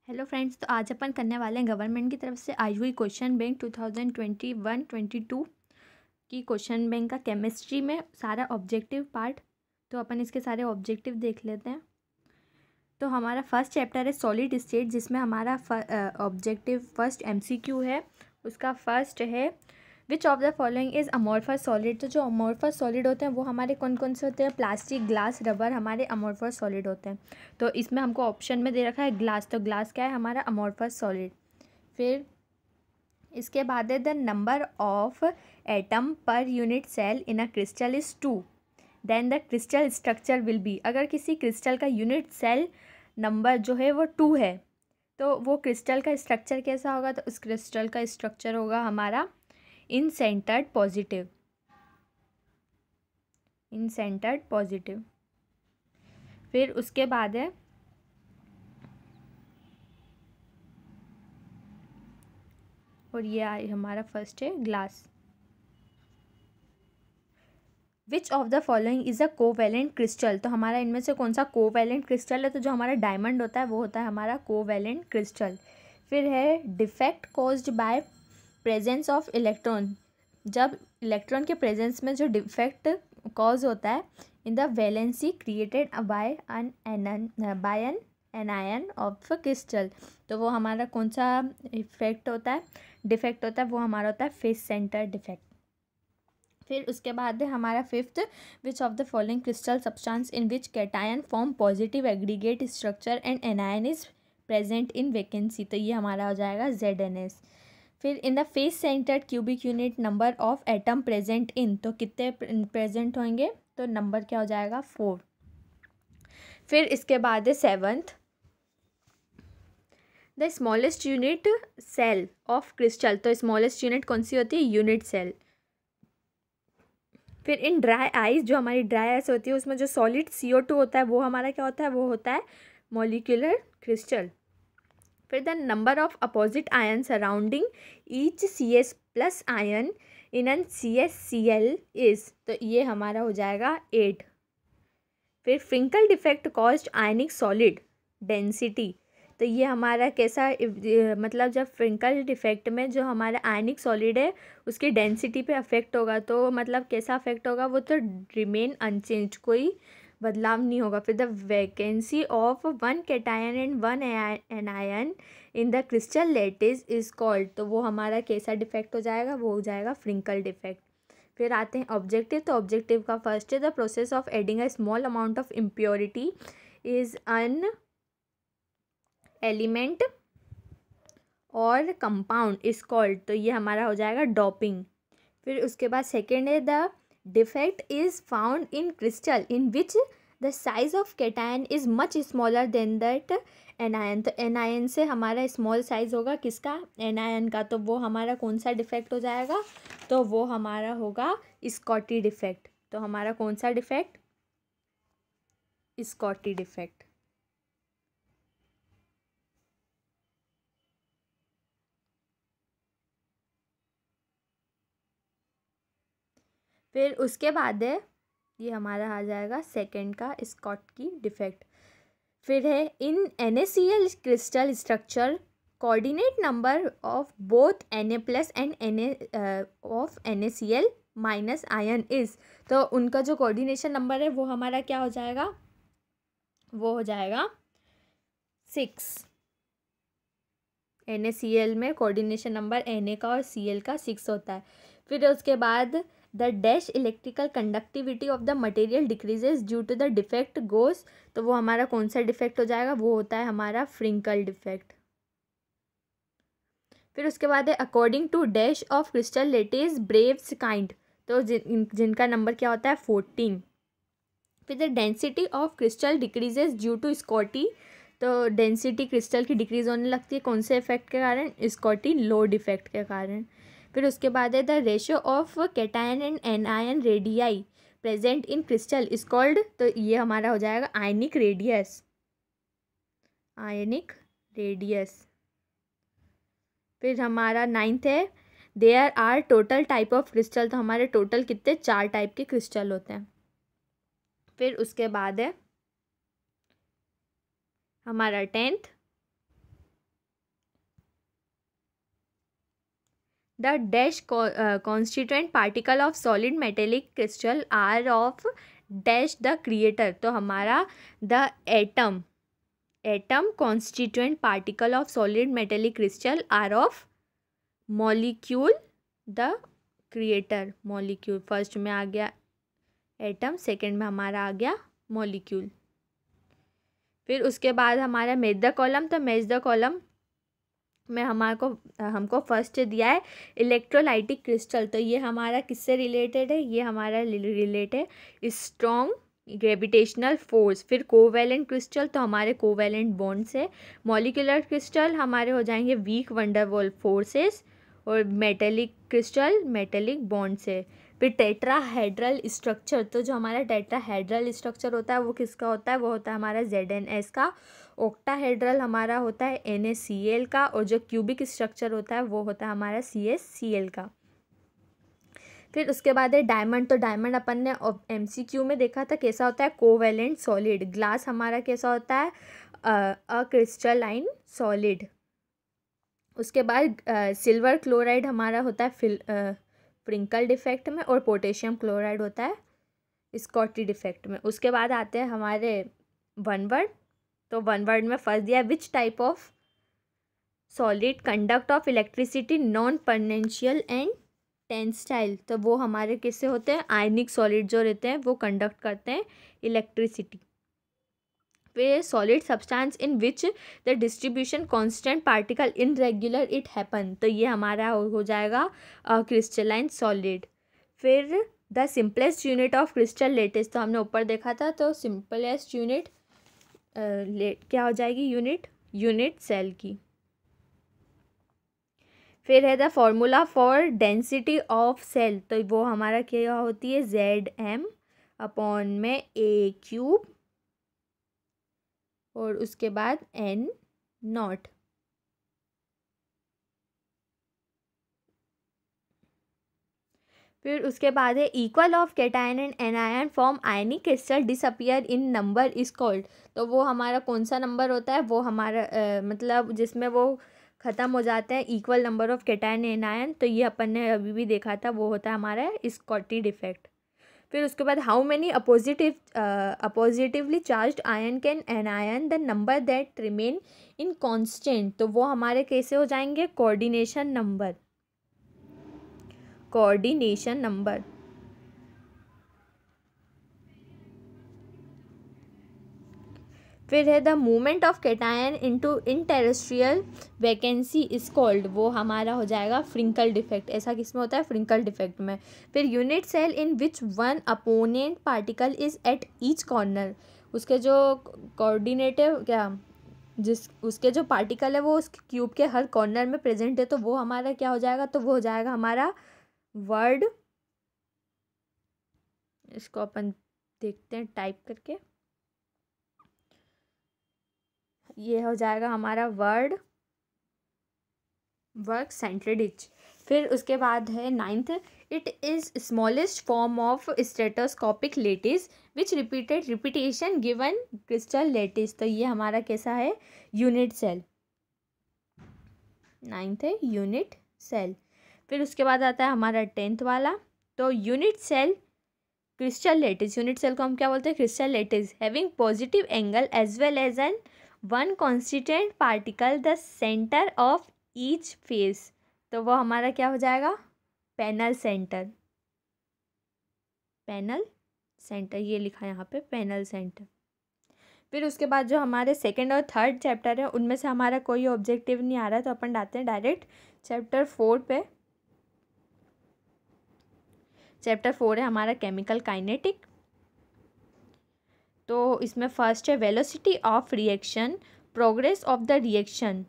Hello friends, तो आज अपन करने वाले हैं गवर्नमेंट की तरफ से आई हुई क्वेश्चन बैंक 2021-22 की क्वेश्चन बैंक का केमिस्ट्री में सारा ऑब्जेक्टिव पार्ट। तो अपन इसके सारे ऑब्जेक्टिव देख लेते हैं। तो हमारा फर्स्ट चैप्टर है सॉलिड स्टेट, जिसमें हमारा ऑब्जेक्टिव फर्स्ट एमसीक्यू है। उसका फर्स्ट है which of the following is amorphous solid. तो जो अमॉर्फस सॉलिड होते हैं वो हमारे कौन कौन से होते हैं? प्लास्टिक, ग्लास, रबर हमारे अमॉर्फस सॉलिड होते हैं। तो इसमें हमको ऑप्शन में दे रखा है ग्लास, तो ग्लास क्या है? हमारा अमॉर्फस सॉलिड। फिर इसके बाद है the number of atom per unit cell in a crystal is 2, then the crystal structure will be. अगर किसी क्रिस्टल का यूनिट सेल नंबर जो है वो 2 है तो वो क्रिस्टल का स्ट्रक्चर कैसा होगा? तो उस क्रिस्टल का स्ट्रक्चर होगा हमारा इन सेंटर्ड पॉजिटिव। इन सेंटर्ड पॉजिटिव। फिर उसके बाद है और ये हमारा फर्स्ट है glass. Which of the following is a covalent crystal. तो हमारा इनमें से कौन सा कोवैलेंट क्रिस्टल है? तो जो हमारा डायमंड होता है वो होता है हमारा कोवैलेंट क्रिस्टल। फिर है defect caused by presence of electron. जब इलेक्ट्रॉन के प्रेजेंस में जो डिफेक्ट कॉज होता है in the valency created by an anion of crystal. तो वो हमारा कौन सा इफेक्ट होता है? डिफेक्ट होता है वो हमारा होता है फेस सेंटर डिफेक्ट। फिर उसके बाद है हमारा fifth which of the following crystal substance in which cation form positive aggregate structure and anion is present in vacancy. तो ये हमारा हो जाएगा ZnS। फिर in the face centred cubic unit number of atom present in. तो कितने present होंगे? तो नंबर क्या हो जाएगा? 4। फिर इसके बाद है seventh the smallest unit cell of crystal. तो स्मॉलेस्ट यूनिट कौन सी होती है? Unit cell. फिर इन ड्राई आइस, जो हमारी ड्राई आइस होती है उसमें जो सॉलिड CO2 होता है वो हमारा क्या होता है? वो होता है मॉलिक्यूलर क्रिस्टल। फिर the number of opposite ion surrounding each CS plus ion in an CsCl is. तो ये हमारा हो जाएगा 8। फिर Frenkel defect caused ionic solid density. तो ये हमारा कैसा मतलब जब फ्रिंकल डिफेक्ट में जो हमारा आयनिक सॉलिड है उसकी डेंसिटी पे अफेक्ट होगा तो मतलब कैसा अफेक्ट होगा? वो तो रिमेन अनचेंज, कोई बदलाव नहीं होगा। फिर the vacancy of 1 cation and 1 anion in the crystal lattice is called. तो वो हमारा कैसा डिफेक्ट हो जाएगा? वो हो जाएगा फ्रिंकल डिफेक्ट। फिर आते हैं ऑब्जेक्टिव। तो ऑब्जेक्टिव का फर्स्ट है the process of adding a small amount of impurity is an element और कंपाउंड इज कॉल्ड। तो ये हमारा हो जाएगा डोपिंग। फिर उसके बाद सेकेंड है the defect is found in crystal in which the size of cation is much smaller than that anion. तो एनायन से हमारा स्मॉल साइज होगा किसका? एनायन का। तो वो हमारा कौन सा डिफेक्ट हो जाएगा? तो वो हमारा होगा स्कॉटी डिफेक्ट। तो हमारा कौन सा डिफेक्ट? Scottie defect. फिर उसके बाद है ये हमारा आ जाएगा सेकंड का स्कॉट की डिफेक्ट। फिर है इन NaCl crystal structure coordinate number of both Na plus and Na of NaCl minus ion is. तो उनका जो कोऑर्डिनेशन नंबर है वो हमारा क्या हो जाएगा? वो हो जाएगा 6। NaCl में कोऑर्डिनेशन नंबर Na का और Cl का 6 होता है। फिर उसके बाद the dash electrical conductivity of the material decreases due to the defect goes. तो वो हमारा कौन सा डिफेक्ट हो जाएगा? वो होता है हमारा फ्रिंकल डिफेक्ट। फिर उसके बाद है according to dash of crystal lattice Bravais kind. तो जिनका नंबर क्या होता है? 14। फिर the density of crystal decreases due to Schottky. तो डेंसिटी क्रिस्टल की डिक्रीज होने लगती है कौन से इफेक्ट के कारण? स्कॉटी लोड इफेक्ट के कारण। फिर उसके बाद है the ratio of cation and anion radii present in crystal is called. तो ये हमारा हो जाएगा आयनिक रेडियस। Ionic radius. फिर हमारा 9th है there are total type of crystal. तो हमारे टोटल कितने? 4 टाइप के क्रिस्टल होते हैं। फिर उसके बाद है हमारा 10th the dash constituent particle of solid metallic crystal are of dash the creator. तो हमारा the atom constituent particle of solid metallic crystal are of molecule the creator. Molecule first में आ गया एटम, सेकंड में हमारा आ गया molecule. फिर उसके बाद हमारा मैच द कॉलम। तो मैच द कॉलम में हमको फर्स्ट दिया है इलेक्ट्रोलाइटिक क्रिस्टल। तो ये हमारा किससे रिलेटेड है, ये हमारा रिलेट है स्ट्रॉन्ग ग्रेविटेशनल फोर्स। फिर कोवैलेंट क्रिस्टल, तो हमारे कोवैलेंट बॉन्ड से। मॉलिक्यूलर क्रिस्टल हमारे हो जाएंगे वीक वंडरवॉल फोर्सेस। और मेटेलिक क्रिस्टल मेटेलिक बॉन्ड से। फिर टेट्राहेड्रल स्ट्रक्चर, तो जो हमारा टेट्राहेड्रल स्ट्रक्चर होता है वो किसका होता है, वो होता है हमारा ZnS का। ऑक्टाहेड्रल हमारा होता है NaCl का। और जो क्यूबिक स्ट्रक्चर होता है वो होता है हमारा CsCl का। फिर उसके बाद है डायमंड। तो डायमंड अपन ने MCQ में देखा था कैसा होता है, कोवैलेंट सॉलिड। ग्लास हमारा कैसा होता है, अ क्रिस्टलाइन सॉलिड। उसके बाद सिल्वर क्लोराइड हमारा होता है फ्रिंकल डिफेक्ट में। और पोटेशियम क्लोराइड होता है स्कॉटी डिफेक्ट में। उसके बाद आते हैं हमारे वन वर्ड। तो वन वर्ड में फर्स्ट दिया which type of solid conduct of electricity non परनेंशियल एंड टेंसाइल। तो वो हमारे किससे होते हैं, आयनिक सॉलिड जो रहते हैं वो कंडक्ट करते हैं इलेक्ट्रिसिटी। फिर solid substance in which the distribution constant particle in regular it happen. तो ये हमारा हो जाएगा क्रिस्टलाइन सॉलिड। फिर the simplest unit of crystal lattice. तो हमने ऊपर देखा था, तो सिंपलेस्ट यूनिट क्या हो जाएगी, यूनिट सेल की। फिर है the formula for density of cell. तो वो हमारा क्या होती है, Zm अपॉन में A³ और उसके बाद N0। फिर उसके बाद है equal of cation and anion form ionic crystal disappear in number is called. तो वो हमारा कौन सा नंबर होता है, वो हमारा मतलब जिसमें वो ख़त्म हो जाते हैं equal number of cation and ion. तो ये अपन ने अभी भी देखा था, वो होता है हमारा स्कॉटी डिफेक्ट। फिर उसके बाद how many oppositively charged ion can anion the number that remain in constant. तो वो हमारे कैसे हो जाएंगे, कोऑर्डिनेशन नंबर। फिर है the movement of cation into terrestrial vacancy is called. वो हमारा हो जाएगा फ्रिंकल डिफेक्ट। ऐसा किसमें होता है, फ्रिंकल डिफेक्ट में। फिर unit cell in which one opponent particle is at each corner. उसके जो कोऑर्डिनेटिव उसके जो पार्टिकल है वो उस क्यूब के हर कॉर्नर में प्रेजेंट है। तो वो हमारा क्या हो जाएगा, तो वो हो जाएगा हमारा वर्ड। इसको अपन देखते हैं टाइप करके, ये हो जाएगा हमारा वर्ड वर्क सेंटर्ड इच। फिर उसके बाद है 9th, it is smallest form of stethoscopic lattice which repetition given crystal lattice. तो ये हमारा कैसा है, यूनिट सेल। 9th है यूनिट सेल। फिर उसके बाद आता है हमारा 10th वाला। तो unit cell crystal lattice, unit cell को हम क्या बोलते हैं, crystal lattice having positive angle as well as an one constituent particle the centre of each face. तो वो हमारा क्या हो जाएगा, पैनल सेंटर। ये लिखा है यहाँ पे पैनल सेंटर। फिर उसके बाद जो हमारे सेकंड और थर्ड चैप्टर है उनमें से हमारा कोई ऑब्जेक्टिव नहीं आ रहा, तो अपन डालते हैं डायरेक्ट चैप्टर 4 पे। चैप्टर 4 है हमारा केमिकल काइनेटिक। तो इसमें फर्स्ट है velocity of reaction, progress of the reaction.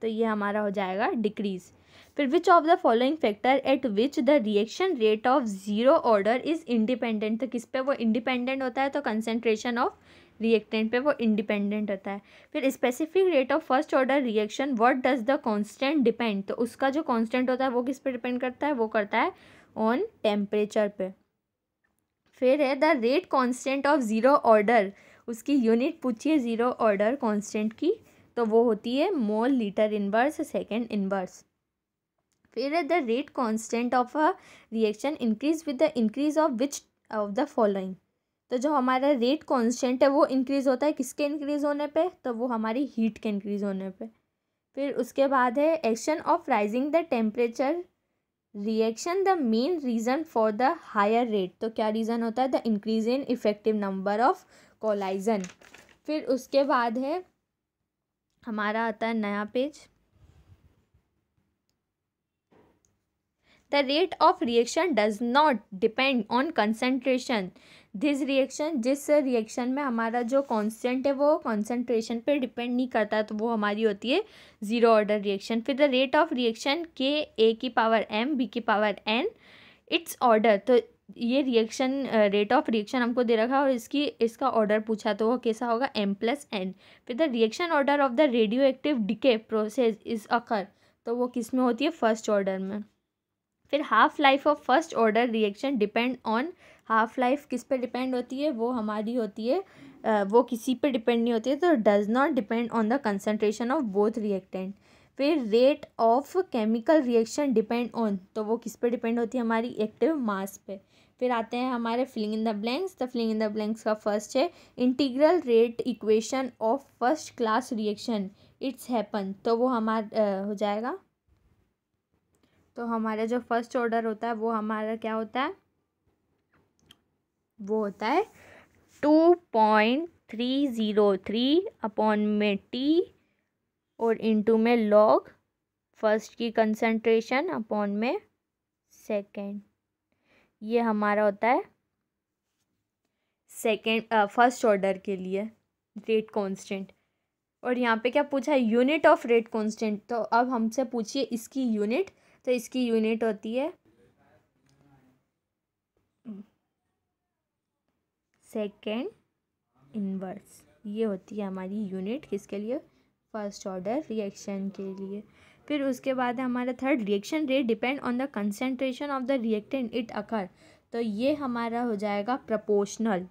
तो ये हमारा हो जाएगा डिक्रीज। फिर which of the following factor eight which the reaction rate of zero order is independent. तो किस पे वो इंडिपेंडेंट होता है, तो कंसेंट्रेशन ऑफ रिएक्टेंट पे वो इंडिपेंडेंट होता है। फिर specific rate of first order reaction what does the constant depend. तो उसका जो कांस्टेंट होता है वो किस पे डिपेंड करता है, वो करता है ऑन टेम्परेचर पे। फिर है the rate constant of zero order, उसकी यूनिट पूछिए ज़ीरो ऑर्डर कांस्टेंट की, तो वो होती है mole litre inverse second inverse. फिर the rate constant of a reaction increase with the increase of which of the following. तो जो हमारा रेट कांस्टेंट है वो इंक्रीज होता है किसके इंक्रीज होने पे, तो वो हमारी हीट के इंक्रीज होने पे। फिर उसके बाद है action of rising the temperature reaction the main reason for the higher rate. तो क्या रीज़न होता है, the increase in effective number of collision. फिर उसके बाद है हमारा आता है नया page, the rate of reaction does not depend on concentration. This reaction, जिस रिएक्शन में हमारा जो कांस्टेंट है वो कंसनट्रेशन पे डिपेंड नहीं करता, तो वो हमारी होती है ज़ीरो ऑर्डर रिएक्शन। फिर द रेट ऑफ रिएक्शन के ए की पावर एम बी की पावर एन इट्स ऑर्डर। तो ये रिएक्शन रेट ऑफ रिएक्शन हमको दे रखा है और इसका ऑर्डर पूछा, तो वो कैसा होगा, एम प्लस एन। फिर the reaction order of the radio active decay process is occur. तो वो किस में होती है, फर्स्ट ऑर्डर में। फिर half life of first order reaction depend on, half life किस पे डिपेंड होती है, वो हमारी होती है वो किसी पे डिपेंड नहीं होती है, तो does not depend on the concentration of both reactant. फिर rate of chemical reaction depend on, तो वो किस पे डिपेंड होती है, हमारी एक्टिव मास पे। फिर आते हैं हमारे filling in the blanks. The filling in the blanks का फर्स्ट है integral rate equation of first class reaction it's happen. तो वो हमारा हो जाएगा, तो हमारा जो फर्स्ट ऑर्डर होता है वो हमारा क्या होता है, वो होता है 2.303 अपॉन में टी और इनटू में लॉग फर्स्ट की कंसंट्रेशन अपॉन में सेकेंड। ये हमारा होता है फर्स्ट ऑर्डर के लिए रेट कांस्टेंट। और यहाँ पे क्या पूछा है, यूनिट ऑफ रेट कांस्टेंट। तो अब हमसे पूछिए इसकी यूनिट, तो इसकी यूनिट होती है सेकेंड इनवर्स। ये होती है हमारी यूनिट किसके लिए, फर्स्ट ऑर्डर रिएक्शन के लिए। फिर उसके बाद हमारा third, reaction rate depend on the concentration of the reactant it occur. तो ये हमारा हो जाएगा प्रोपोर्शनल।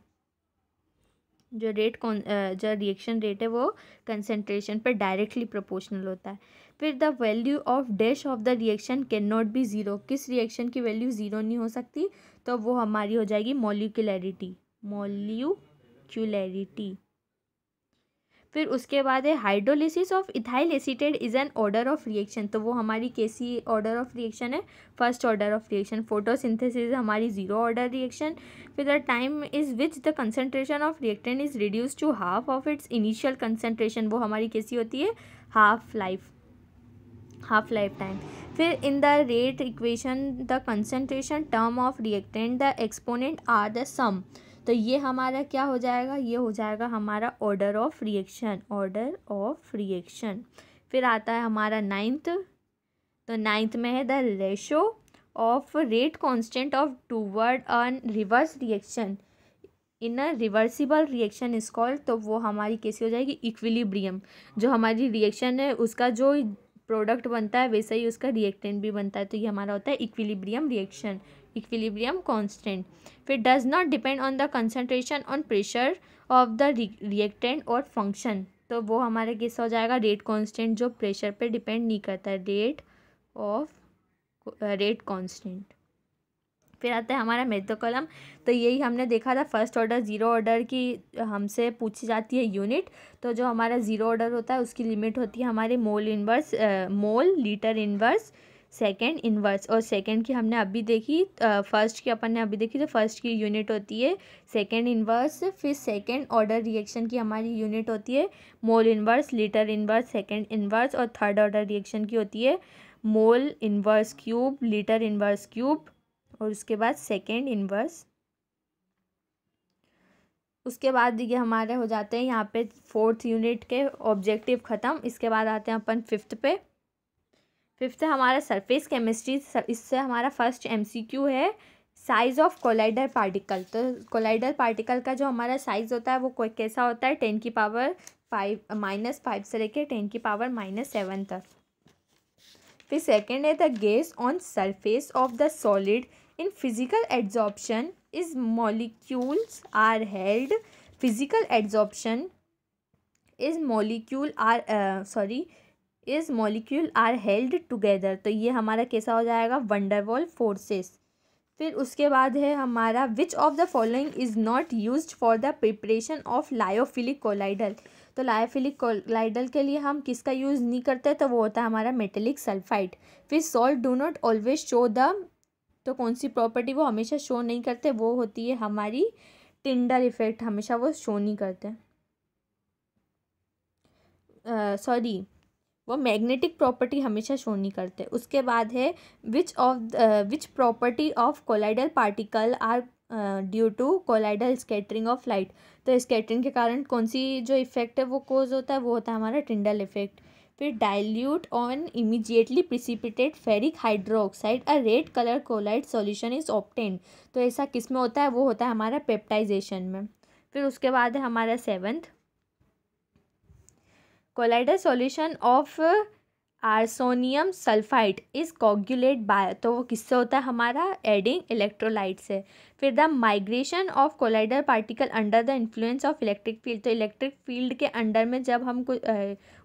जो रिएक्शन रेट है वो कंसंट्रेशन पर डायरेक्टली प्रोपोर्शनल होता है। फिर the value of dash of the reaction can not be zero. किस रिएक्शन की वैल्यू ज़ीरो नहीं हो सकती, तो वो हमारी हो जाएगी मॉलिक्यूलैरिटी। फिर उसके बाद है hydrolysis of ethyl acetate is an order of reaction. तो वो हमारी कैसी ऑर्डर ऑफ रिएक्शन है, first order of reaction. Photosynthesis हमारी ज़ीरो ऑर्डर रिएक्शन। फिर the time is which the concentration of reactant is reduce to half of its initial concentration. वो हमारी कैसी होती है, हाफ लाइफ टाइम। फिर in the rate equation the concentration term of reactant the exponent are the सम। तो ये हमारा क्या हो जाएगा, ये हो जाएगा हमारा ऑर्डर ऑफ रिएक्शन। फिर आता है हमारा नाइन्थ। तो नाइन्थ में है the ratio of rate constant of toward an reverse reaction in a reversible reaction is called. तो वो हमारी कैसी हो जाएगी, इक्विलिब्रियम। जो हमारी रिएक्शन है उसका जो प्रोडक्ट बनता है वैसे ही उसका रिएक्टेंट भी बनता है, तो ये हमारा होता है इक्विलिब्रियम रिएक्शन, इक्विलिब्रियम कांस्टेंट। फिर does not depend on the concentration on pressure of the reactant और फंक्शन। तो वो हमारा कैसा हो जाएगा, रेट कांस्टेंट जो प्रेशर पे डिपेंड नहीं करता है, रेट कांस्टेंट। फिर आता है हमारा मेथड कॉलम। तो यही हमने देखा था, फर्स्ट ऑर्डर ज़ीरो ऑर्डर की हमसे पूछी जाती है यूनिट। तो जो हमारा ज़ीरो ऑर्डर होता है उसकी लिमिट होती है हमारे मोल लीटर इनवर्स सेकेंड इनवर्स। और सेकेंड की हमने अभी देखी, फर्स्ट की अपन ने अभी देखी, तो फर्स्ट की यूनिट होती है सेकेंड इनवर्स। फिर सेकेंड ऑर्डर रिएक्शन की हमारी यूनिट होती है mole inverse litre inverse second inverse. और थर्ड ऑर्डर रिएक्शन की होती है mole inverse cube litre inverse cube और उसके बाद सेकेंड इनवर्स। उसके बाद ये हमारे हो जाते हैं यहाँ पे फोर्थ यूनिट के ऑब्जेक्टिव ख़त्म। इसके बाद आते हैं अपन फिफ्थ पे। फिफ्थ है हमारा सरफेस केमिस्ट्री। इससे हमारा फर्स्ट एमसीक्यू है साइज़ ऑफ कोलाइडर पार्टिकल। तो कोलाइडर पार्टिकल का जो हमारा साइज़ होता है वो कैसा होता है, 10⁻⁻⁵ से लेकर 10⁻⁻7 तक। फिर सेकेंड है the gas on surface of the solid in physical adsorption is molecules are held. Physical adsorption is is molecule are held together, तो ये हमारा कैसा हो जाएगा, वंडरवॉल फोर्सेस। फिर उसके बाद है हमारा विच of the following is not used for the preparation of lyophilic colloidal, तो लायोफिलिक कोलाइडल के लिए हम किसका यूज़ नहीं करते, तो वो होता है हमारा मेटेलिक सल्फाइड। फिर salt do not always show the, तो कौन सी प्रॉपर्टी वो हमेशा शो नहीं करते, वो होती है हमारी टिंडर इफेक्ट, हमेशा वो शो नहीं करते, सॉरी वो मैग्नेटिक प्रॉपर्टी हमेशा शो नहीं करते। उसके बाद है which property of colloidal particle are due to colloidal scattering of light, तो स्कैटरिंग के कारण कौन सी जो इफेक्ट है वो कोज होता है, वो होता है हमारा टिंडल इफेक्ट। फिर dilute on immediately precipitate ferric hydroxide a red colour colloid solution is obtained, तो ऐसा किस में होता है, वो होता है हमारा पेप्टाइजेशन में। फिर उसके बाद है हमारा 7th, colloidal solution of arsonium sulphide is coagulate by, तो वो किससे होता है हमारा, एडिंग इलेक्ट्रोलाइट से। फिर the migration of colloidal particle under the influence of electric field, तो इलेक्ट्रिक फील्ड के अंडर में जब हम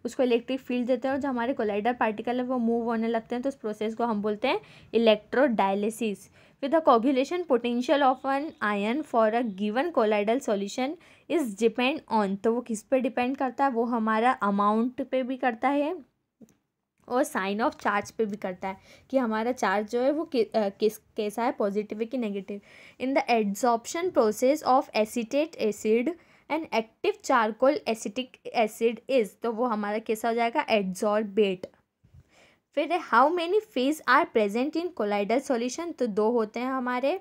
उसको इलेक्ट्रिक फील्ड देते हैं और जो हमारे कोलाइडल पार्टिकल है वो मूव होने लगते हैं, तो उस प्रोसेस को हम बोलते हैं इलेक्ट्रोडायलिसिस। फिर the coagulation potential of an ion for a given colloidal solution is depend on, तो वो किस पे डिपेंड करता है, वो हमारा अमाउंट पे भी करता है और साइन ऑफ चार्ज पे भी करता है कि हमारा चार्ज जो है वो कैसा है, पॉजिटिव है कि negative. In the adsorption process of acetate acid and active charcoal acetic acid is, तो वो हमारा कैसा हो जाएगा, एड्सॉर्बेट। फिर how many phase are present in colloidal solution, तो 2 होते हैं हमारे।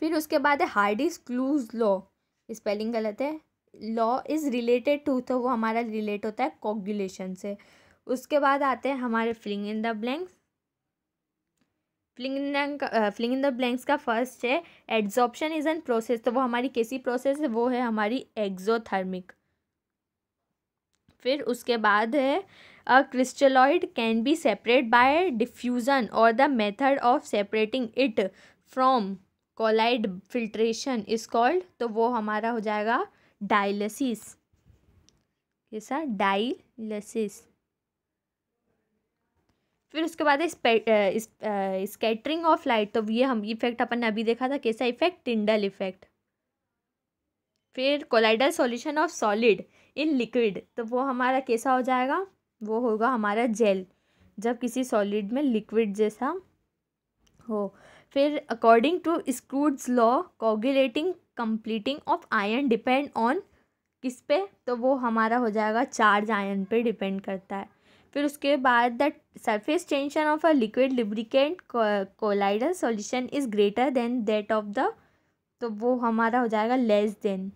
फिर उसके बाद है हार्डीज क्लूज लॉ, स्पेलिंग गलत है, लॉ इज रिलेटेड टू, तो वो हमारा रिलेट होता है कोगुलेशन से। उसके बाद आते हैं हमारे filling in the blanks. Filling in the blanks का फर्स्ट है एड्सॉर्प्शन इज एन प्रोसेस, तो वो हमारी कैसी प्रोसेस है, वो है हमारी एक्सोथर्मिक। फिर उसके बाद है a crystalloid can be separate by diffusion और the method of separating it from colloid filtration is called, तो वो हमारा हो जाएगा डायलिसिस, कैसा, डायलिसिस। फिर उसके बाद स्कैटरिंग ऑफ लाइट, तो ये हम इफेक्ट अपन ने अभी देखा था, कैसा इफेक्ट, टिंडल इफेक्ट। फिर colloidal solution of solid in liquid, तो वो हमारा कैसा हो जाएगा, वो होगा हमारा जेल, जब किसी सॉलिड में लिक्विड जैसा हो। फिर अकॉर्डिंग टू स्क्रूड्स law coagulating completing of ion depend on किस पे, तो वो हमारा हो जाएगा चार्ज आयन पे डिपेंड करता है। फिर उसके बाद the surface tension of a liquid lubricant colloidal solution is greater than that of the, तो वो हमारा हो जाएगा लेस देन,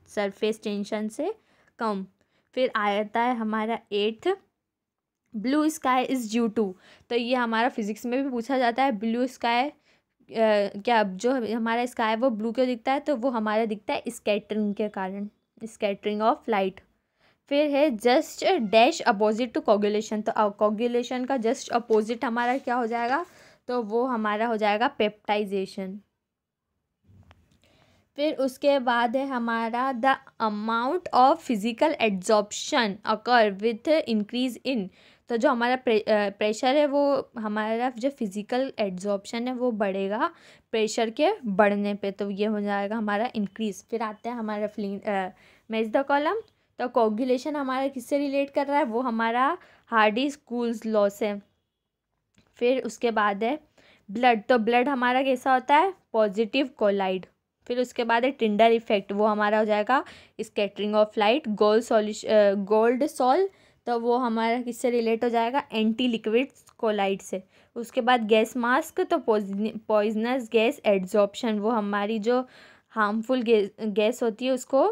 सरफेस टेंशन से कम। फिर आता है हमारा 8th, blue sky is due to, तो ये हमारा फिजिक्स में भी पूछा जाता है, ब्लू स्काई क्या, जो हमारा स्काई है वो ब्लू क्यों दिखता है, तो वो हमारा दिखता है स्कैटरिंग के कारण, स्कैटरिंग ऑफ लाइट। फिर है just dash opposite to coagulation, तो कोगुलेशन का जस्ट अपोजिट हमारा क्या हो जाएगा, तो वो हमारा हो जाएगा पेप्टाइजेशन। फिर उसके बाद है हमारा the amount of physical adsorption occur with increase in, तो जो हमारा प्रेशर है वो हमारा जो फिजिकल एड्जॉर्प्शन है वो बढ़ेगा प्रेशर के बढ़ने पे, तो ये हो जाएगा हमारा इंक्रीज। फिर आता है हमारा मैच द कॉलम, तो कोगुलेशन हमारा किससे रिलेट कर रहा है, वो हमारा हार्डी-स्कूल्स लॉ से। फिर उसके बाद है ब्लड, तो ब्लड हमारा कैसा होता है, पॉजिटिव कोलाइड। फिर उसके बाद है टिंडल इफेक्ट, वो हमारा हो जाएगा scattering of light. Gold sol, तो वो हमारा किससे रिलेट हो जाएगा, एंटी लिक्विड कोलाइड से। उसके बाद गैस मास्क, तो पॉइजनस गैस एड्जॉर्प्शन, वो हमारी जो हार्मफुल गैस होती है उसको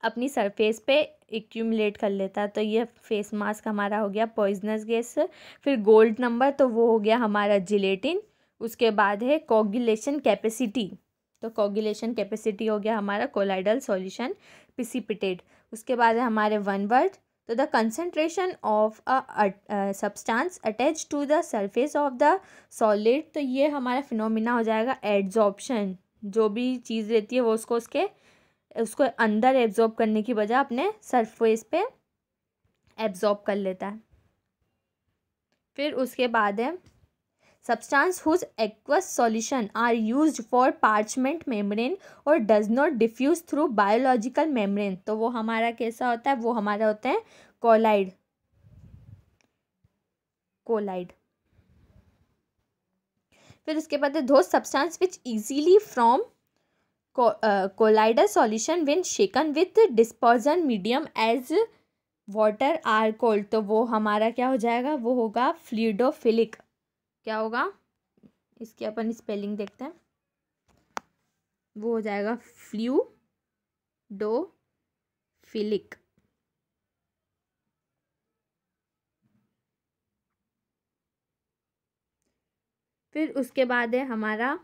अपनी सरफेस पे एक्यूमुलेट कर लेता है, तो ये फेस मास्क हमारा हो गया पॉइजनस गैस। फिर गोल्ड नंबर, तो वो हो गया हमारा जिलेटिन। उसके बाद है कोगुलेशन कैपेसिटी, तो कोगुलेशन कैपेसिटी हो गया हमारा कोलाइडल सॉल्यूशन प्रिसिपिटेट। उसके बाद है हमारे 1 वर्ड, तो the concentration of a substance attach to the surface of the solid, तो ये हमारा फिनोमिना हो जाएगा एड्जॉर्प्शन, जो भी चीज़ रहती है वो उसको अंदर एब्जॉर्ब करने की बजाय अपने सरफेस पे एब्जॉर्ब कर लेता है। फिर उसके बाद है substance whose aqueous solution are used for parchment membrane or does not diffuse through biological membrane, तो वो हमारा कैसा होता है, वो हमारा होता है कोलाइड। फिर उसके बाद है those substance which easily form colloidal solution when shaken with dispersion medium as water are cold, तो वो हमारा क्या हो जाएगा, वो होगा फ्लूइडोफिलिक। क्या होगा, इसकी अपन स्पेलिंग देखते हैं, वो हो जाएगा फ्लूइडोफिलिक। फिर उसके बाद है हमारा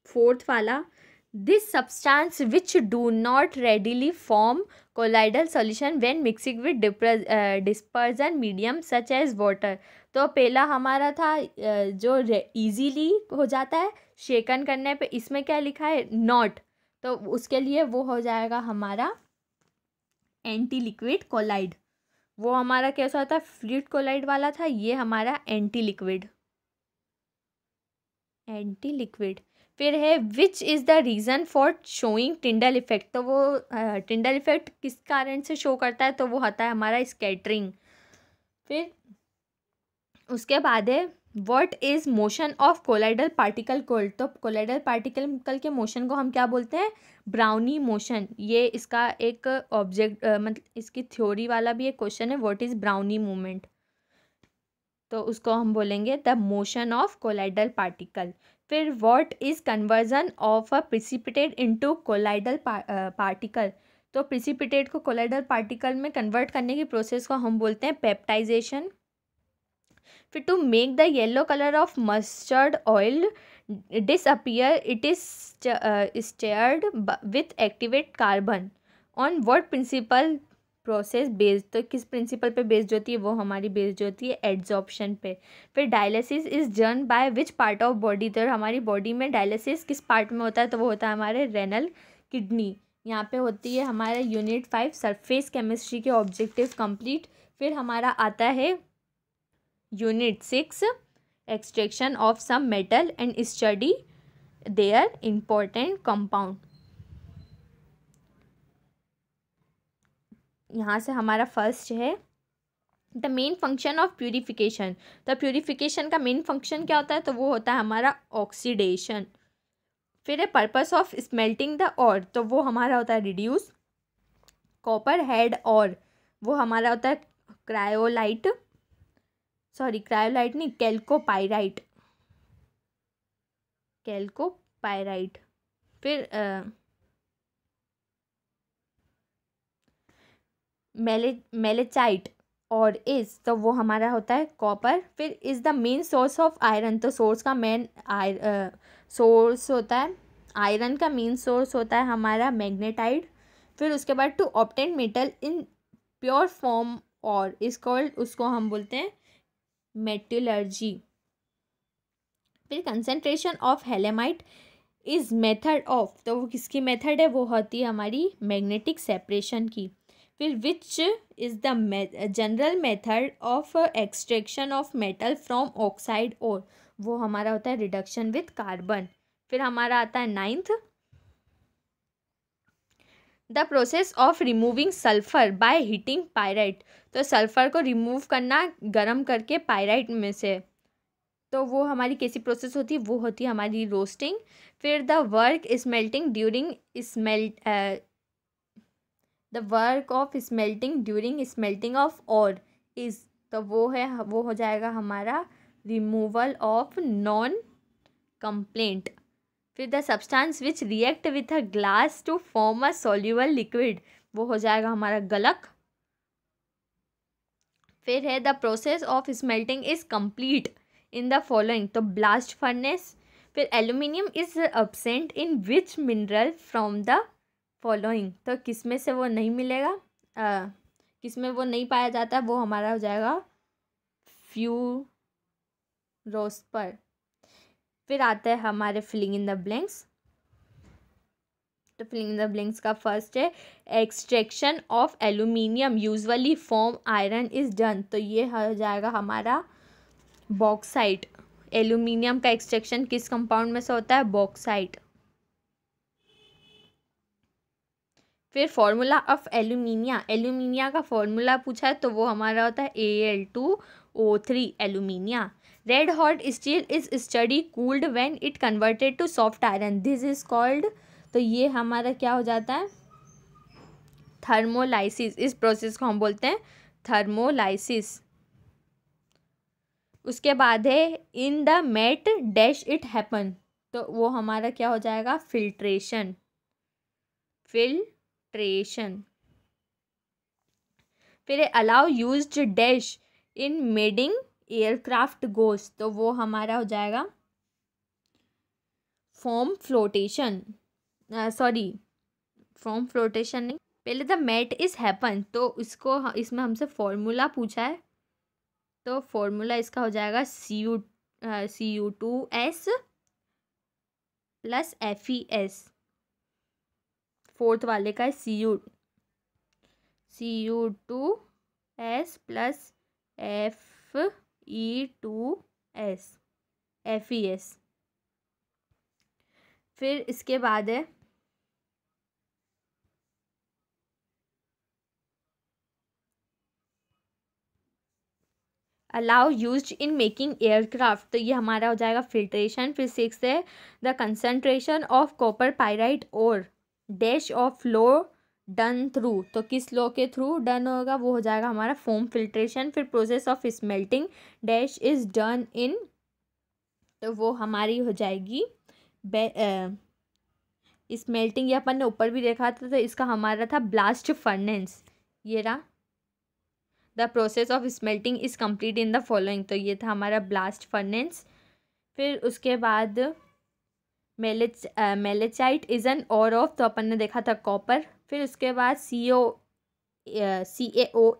फोर्थ वाला this substance which do not readily form colloidal solution when mixing with dispersion medium such as water, तो पहला हमारा था जो इजीली हो जाता है शेकन करने पे, इसमें क्या लिखा है नॉट, तो उसके लिए वो हो जाएगा हमारा एंटी लिक्विड कोलाइड। वो हमारा कैसा होता है फ्लूइड कोलाइड वाला था, ये हमारा एंटी लिक्विड। फिर है which is the reason for showing Tyndall effect, तो वो टिंडल इफेक्ट किस कारण से शो करता है, तो वो होता है हमारा स्कैटरिंग। फिर उसके बाद है what is motion of colloidal particle cold, तो कोलाइडल पार्टिकल के मोशन को हम क्या बोलते हैं, ब्राउनी मोशन। ये इसका एक ऑब्जेक्ट मतलब इसकी थ्योरी वाला भी एक क्वेश्चन है, व्हाट इज़ ब्राउनी मूवमेंट, तो उसको हम बोलेंगे the motion of colloidal particle. फिर what is conversion of a precipitate into colloidal particle, तो प्रिसिपिटेट को कोलाइडल पार्टिकल में कन्वर्ट करने की प्रोसेस को हम बोलते हैं पेप्टाइजेशन। फिर to make the yellow colour of mustard oil disappear it is stirred with activate carbon on what principle process based, तो किस प्रिंसिपल पे बेस्ड होती है, वो हमारी बेस्ड होती है एड्जॉर्प्शन पे। फिर dialysis is done by which part of body, तो हमारी बॉडी में डायलिसिस किस पार्ट में होता है, तो वो होता है हमारे रेनल किडनी। यहाँ पे होती है हमारे यूनिट 5 सरफेस केमिस्ट्री के ऑब्जेक्टिव कंप्लीट। फिर हमारा आता है unit 6 extraction of some metal and study their important compound. यहाँ से हमारा फर्स्ट है the main function of purification, तो प्यूरिफिकेशन का मेन फंक्शन क्या होता है, तो वो होता है हमारा ऑक्सीडेशन। फिर है purpose of smelting the or, तो वो हमारा होता है रिड्यूस कॉपर हेड और, वो हमारा होता है क्रायोलाइट नहीं कैल्कोपाइराइट। फिर मेलेचाइट और इज, तो वो हमारा होता है कॉपर। फिर is the main source of iron, तो सोर्स का मेन सोर्स होता है आयरन का मेन सोर्स होता है हमारा मैग्नेटाइट। फिर उसके बाद to obtain metal in pure form और इज कॉल्ड, उसको हम बोलते हैं मेटलर्जी। फिर concentration of haematite is method of, तो वो किसकी मेथड है, वो होती है हमारी मैग्नेटिक सेपरेशन की। फिर which is the general method of extraction of metal from oxide और, वो हमारा होता है रिडक्शन विथ कार्बन। फिर हमारा आता है 9th the process of removing sulphur by heating pyrite, तो सल्फर को रिमूव करना गर्म करके पायराइट में से, तो वो हमारी कैसी प्रोसेस होती है, वो होती है हमारी रोस्टिंग। फिर the work smelting during smelting of ore is, तो वो हो जाएगा हमारा रिमूवल ऑफ नॉन कंप्लेंट। फिर the substance which react with a glass to form a soluble liquid, वो हो जाएगा हमारा गलक। फिर है the process of smelting is complete in the following, तो ब्लास्ट फर्नेस। फिर aluminium is absent in which mineral from the following, तो किस में से वो नहीं मिलेगा, किस में वो नहीं पाया जाता, वो हमारा हो जाएगा फ्यूरोस्पर। फिर आता है हमारे फिलिंग इन द ब्लैंक्स। तो फिलिंग इन द ब्लैंक्स का फर्स्ट है extraction of aluminium usually from iron is done. तो ये हो जाएगा हमारा बॉक्साइट। एल्यूमिनियम का एक्सट्रैक्शन किस कंपाउंड में से होता है? बॉक्साइट। फिर फॉर्मूला ऑफ एल्यूमिनिया, एल्यूमिनिया का फॉर्मूला पूछा है तो वो हमारा होता है Al2O3 alumina. Red hot steel is study cooled when it converted to soft iron, this is called. तो ये हमारा क्या हो जाता है? थर्मोलाइसिस। इस प्रोसेस को हम बोलते हैं थर्मोलाइसिस। उसके बाद है in the matte dash it happen, तो वो हमारा क्या हो जाएगा? फिल्ट्रेशन। फिल्ट्रेशन। फिर alloy used dash in making aircraft goes, तो वो हमारा हो जाएगा form flotation. Sorry, form flotation नहीं, पहले द मेट इज हैपन, तो इसको इसमें हमसे फॉर्मूला पूछा है तो फॉर्मूला इसका हो जाएगा Cu2S प्लस FeS। फोर्थ वाले का है Cu2S प्लस Fe2S FeS। फिर इसके बाद है alloy used in making aircraft, तो ये हमारा हो जाएगा फिल्ट्रेशन। फिर 6 है the concentration of copper pyrite और dash of low done through, तो किस लो के थ्रू डन होगा? वो हो जाएगा हमारा फोम फिल्ट्रेशन। फिर process of smelting dash is done in, तो वो हमारी हो जाएगी स्मेल्टिंग। ये अपन ने ऊपर भी देखा था, तो इसका हमारा था ब्लास्ट फर्नेस। ये रहा the process of smelting is complete in the following, तो ये था हमारा ब्लास्ट फर्नेस। फिर उसके बाद मेलेचाइट इज एन और ऑफ, तो अपन ने देखा था कॉपर। फिर उसके बाद CaO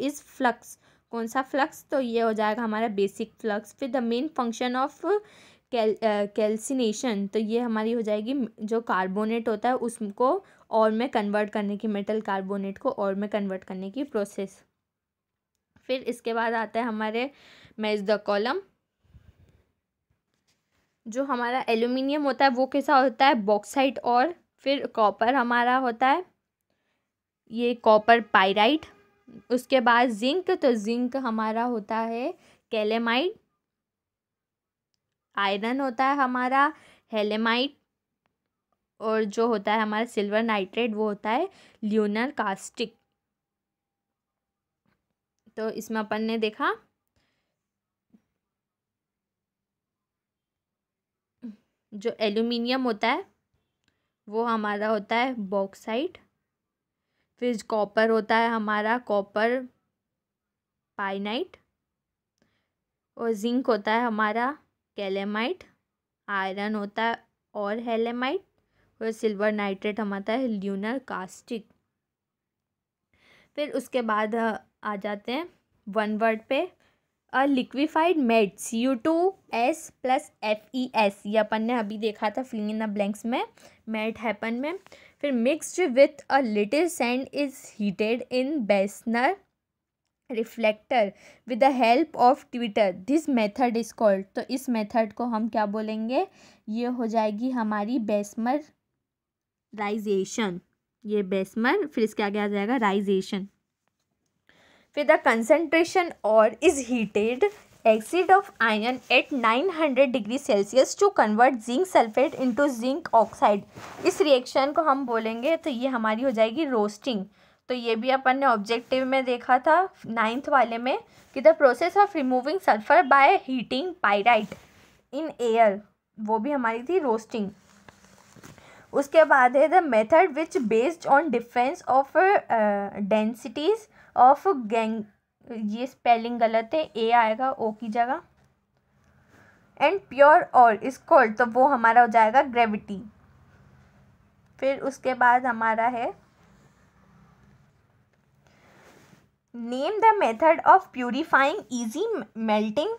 इज फ्लक्स, कौन सा फ्लक्स? तो ये हो जाएगा हमारा बेसिक फ्लक्स। फिर the main function of calcination, तो ये हमारी हो जाएगी जो कार्बोनेट होता है उसको और में कन्वर्ट करने की, मेटल कार्बोनेट को और में कन्वर्ट करने की प्रोसेस। फिर इसके बाद आता है हमारे मैच द कॉलम। जो हमारा एल्यूमिनियम होता है वो कैसा होता है? बॉक्साइट। और फिर कॉपर हमारा होता है ये कॉपर पाइराइट। उसके बाद जिंक, तो जिंक हमारा होता है कैलेमाइट। आयरन होता है हमारा हेलेमाइट। और जो होता है हमारा सिल्वर नाइट्रेट वो होता है ल्यूनर कास्टिक। तो इसमें अपन ने देखा जो एल्यूमिनियम होता है वो हमारा होता है बॉक्साइट। फिर कॉपर होता है हमारा कॉपर पाइनाइट। और जिंक होता है हमारा कैलेमाइट। आयरन होता है और हेलेमाइट। और सिल्वर नाइट्रेट हमारा है ल्यूनर कास्टिक। फिर उसके बाद आ जाते हैं वन वर्ड पे। A liquefied made Cu2S plus FeS, ये अपन ने अभी देखा था फिलिंग इन द ब्लैंक्स में मेड हैपन में। फिर mixed with a little sand is heated in Bessemer reflector with the help of Twitter, this method is called, तो इस मेथड को हम क्या बोलेंगे? ये हो जाएगी हमारी बेसमराइजेशन। ये बेसमर, फिर इसके आगे आ जाएगा राइजेशन। फिर the concentration ore is heated exceed of iron at 900 degree Celsius to convert zinc sulphate into zinc oxide, इस रिएक्शन को हम बोलेंगे तो ये हमारी हो जाएगी रोस्टिंग। तो ये भी अपन ने ऑब्जेक्टिव में देखा था 9th वाले में कि the process of removing sulphur by heating pyrite in air, वो भी हमारी थी रोस्टिंग। उसके बाद है the method which based on difference of densities of gang, ये स्पेलिंग गलत है, ए आएगा ओ की जगह, एंड प्योर और इज कॉल्ड, तो वो हमारा हो जाएगा ग्रेविटी। फिर उसके बाद हमारा है name the method of purifying easy melting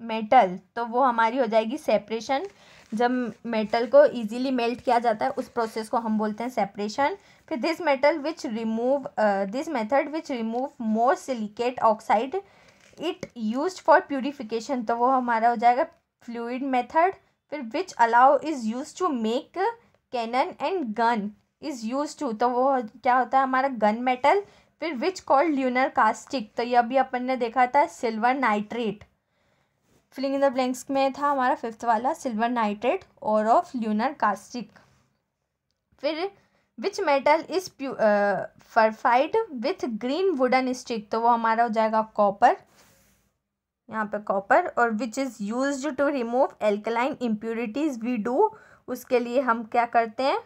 metal, तो वो हमारी हो जाएगी सेपरेशन। जब मेटल को इजीली मेल्ट किया जाता है उस प्रोसेस को हम बोलते हैं सेपरेशन। फिर this method which remove more silicate oxide it used for purification, तो वो हमारा हो जाएगा फ्लूइड मेथड। फिर which alloy is use to make cannon and gun is use to, तो वो क्या होता है हमारा गन मेटल। फिर विच कॉल्ड ल्यूनर कास्टिक, तो यह भी अपन ने देखा था silver nitrate. Filling in the blanks में था हमारा 5th वाला सिल्वर नाइट्रेट और ऑफ ल्यूनर कास्टिक। फिर which metal is purified with green wooden stick, तो वो हमारा हो जाएगा कॉपर, यहाँ पे कॉपर। और which is used to remove alkaline impurities we do, उसके लिए हम क्या करते हैं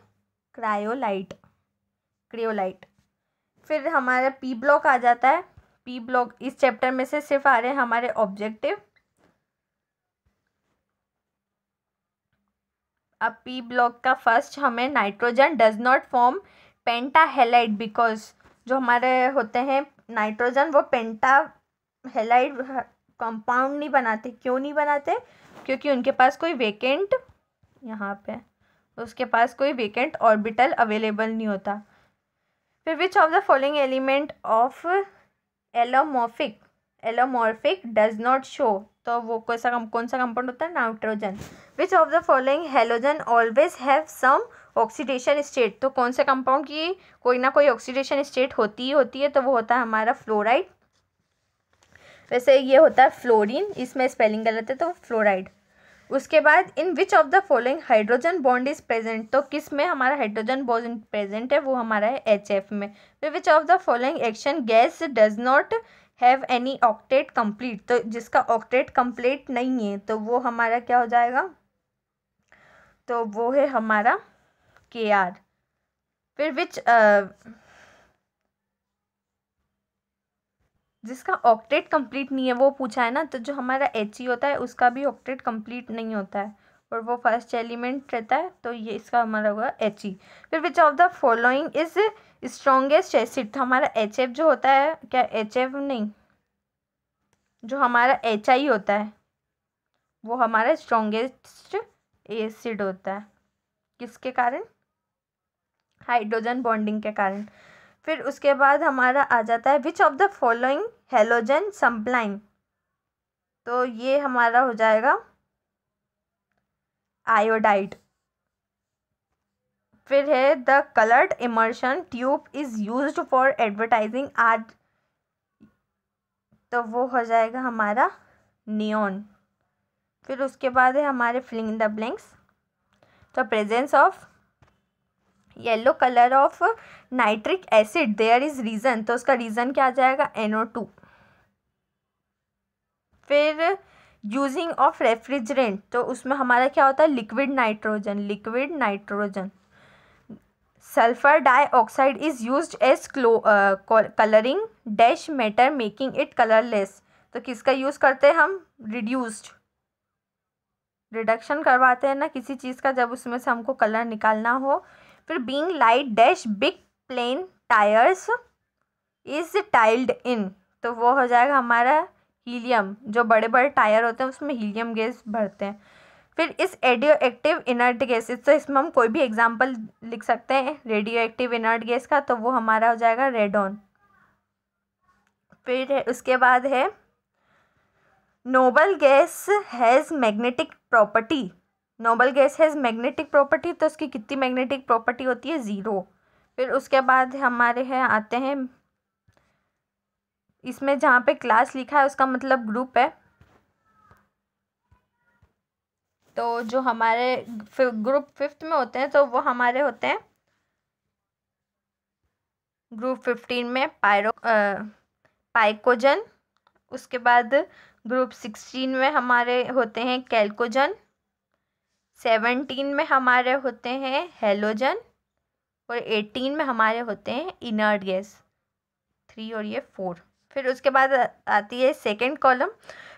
क्रियोलाइट। फिर हमारा पी ब्लॉक आ जाता है। पी ब्लॉक इस चैप्टर में से सिर्फ आ रहे हैं हमारे ऑब्जेक्टिव। अब पी ब्लॉक का फर्स्ट हमें nitrogen does not form pentahalide because, जो हमारे होते हैं नाइट्रोजन वो पेंटाहेलाइड कंपाउंड नहीं बनाते। क्यों नहीं बनाते? क्योंकि उनके पास कोई वेकेंट, यहाँ पे उसके पास कोई वेकेंट ऑर्बिटल अवेलेबल नहीं होता। फिर which of the following element of allomorphic does not show, तो वो कौन सा कंपाउंड होता है nitrogen. Which of the following halogen always have some oxidation state, तो कौन से कंपाउंड की कोई ना कोई ऑक्सीडेशन स्टेट होती है, तो वो होता है हमारा फ्लोराइड। वैसे ये होता है फ्लोरीन, इसमें स्पेलिंग गलत है तो फ्लोराइड। उसके बाद in which of the following hydrogen bond is present, तो किस में हमारा हाइड्रोजन बॉन्ड प्रेजेंट है, वो हमारा है HF में। फिर which of the following action gas does not have any octet complete, तो जिसका ऑक्टेट कंप्लीट नहीं है तो वो हमारा क्या हो जाएगा, तो वो है हमारा KR। फिर विच जिसका ऑक्टेट कंप्लीट नहीं है वो पूछा है ना, तो जो हमारा He होता है उसका भी ऑक्टेट कंप्लीट नहीं होता है और वो फर्स्ट एलिमेंट रहता है, तो ये इसका हमारा होगा He। फिर which of the following is strongest acid, तो हमारा HF जो होता है, क्या HF नहीं, जो हमारा HI होता है वो हमारा स्ट्रॉन्गेस्ट एसिड होता है। किसके कारण? हाइड्रोजन बॉन्डिंग के कारण। फिर उसके बाद हमारा आ जाता है which of the following halogen सप्लाइन, तो ये हमारा हो जाएगा आयोडाइड। फिर है the coloured immersion tube is used for advertising art, तो वो हो जाएगा हमारा नियॉन। फिर उसके बाद है हमारे फिलिंग इन द ब्लैंक्स, तो presence of yellow colour of nitric acid there is reason, तो उसका रीजन क्या आ जाएगा NO2। फिर यूजिंग ऑफ रेफ्रिजरेंट, तो उसमें हमारा क्या होता है liquid nitrogen. Sulphur dioxide is used as colouring dash matter making it colourless, तो किसका यूज़ करते हैं हम रिडक्शन करवाते हैं ना किसी चीज़ का जब उसमें से हमको कलर निकालना हो। फिर being light dash big plane tyres is tiled in, तो वो हो जाएगा हमारा हीलियम, जो बड़े बड़े टायर होते हैं उसमें हीलियम गैस भरते हैं। फिर इस रेडियो एक्टिव इनर्ट गैसेज, तो इसमें हम कोई भी एग्जांपल लिख सकते हैं रेडियो एक्टिव इनर्ट गैस का, तो वो हमारा हो जाएगा रेडॉन। फिर उसके बाद है noble gas has magnetic property, तो उसकी कितनी मैग्नेटिक प्रॉपर्टी होती है 0। फिर उसके बाद हमारे हैं आते हैं, इसमें जहाँ पे क्लास लिखा है उसका मतलब ग्रुप है, तो जो हमारे ग्रुप 5th में होते हैं तो वो हमारे होते हैं ग्रुप 15 में पाइकोजन। उसके बाद ग्रुप 16 में हमारे होते हैं कैल्कोजन, 17 में हमारे होते हैं हेलोजन और 18 में हमारे होते हैं इनर्ट गैस 3 और ये 4। फिर उसके बाद आती है सेकेंड कॉलम,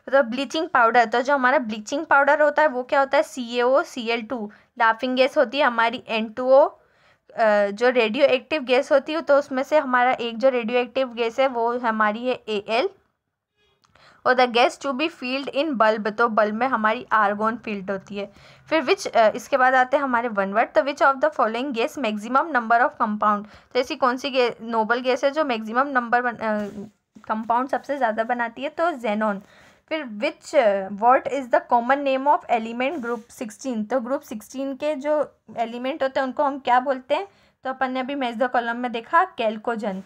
तो ब्लीचिंग पाउडर, तो जो हमारा ब्लीचिंग पाउडर होता है वो क्या होता है CaOCl2। लाफिंग गैस होती है हमारी N2O। जो रेडियो एक्टिव गैस होती है तो उसमें से हमारा एक जो रेडियो एक्टिव गैस है वो हमारी है Al। और the gas to be filled in bulb, तो बल्ब में हमारी आर्गोन फील्ड होती है। फिर विच इसके बाद आते हैं हमारे वन वर्ड, तो विच of the following gas maximum number of compound, तो ऐसी कौन सी नोबल गैस है जो मैक्सिमम नंबर कंपाउंड सबसे ज़्यादा बनाती है, तो जेनॉन। फिर विच what is the common name of element group 16, तो ग्रुप 16 के जो एलिमेंट होते हैं उनको हम क्या बोलते हैं, तो अपन ने अभी मैच द कॉलम में देखा कैल्कोजन,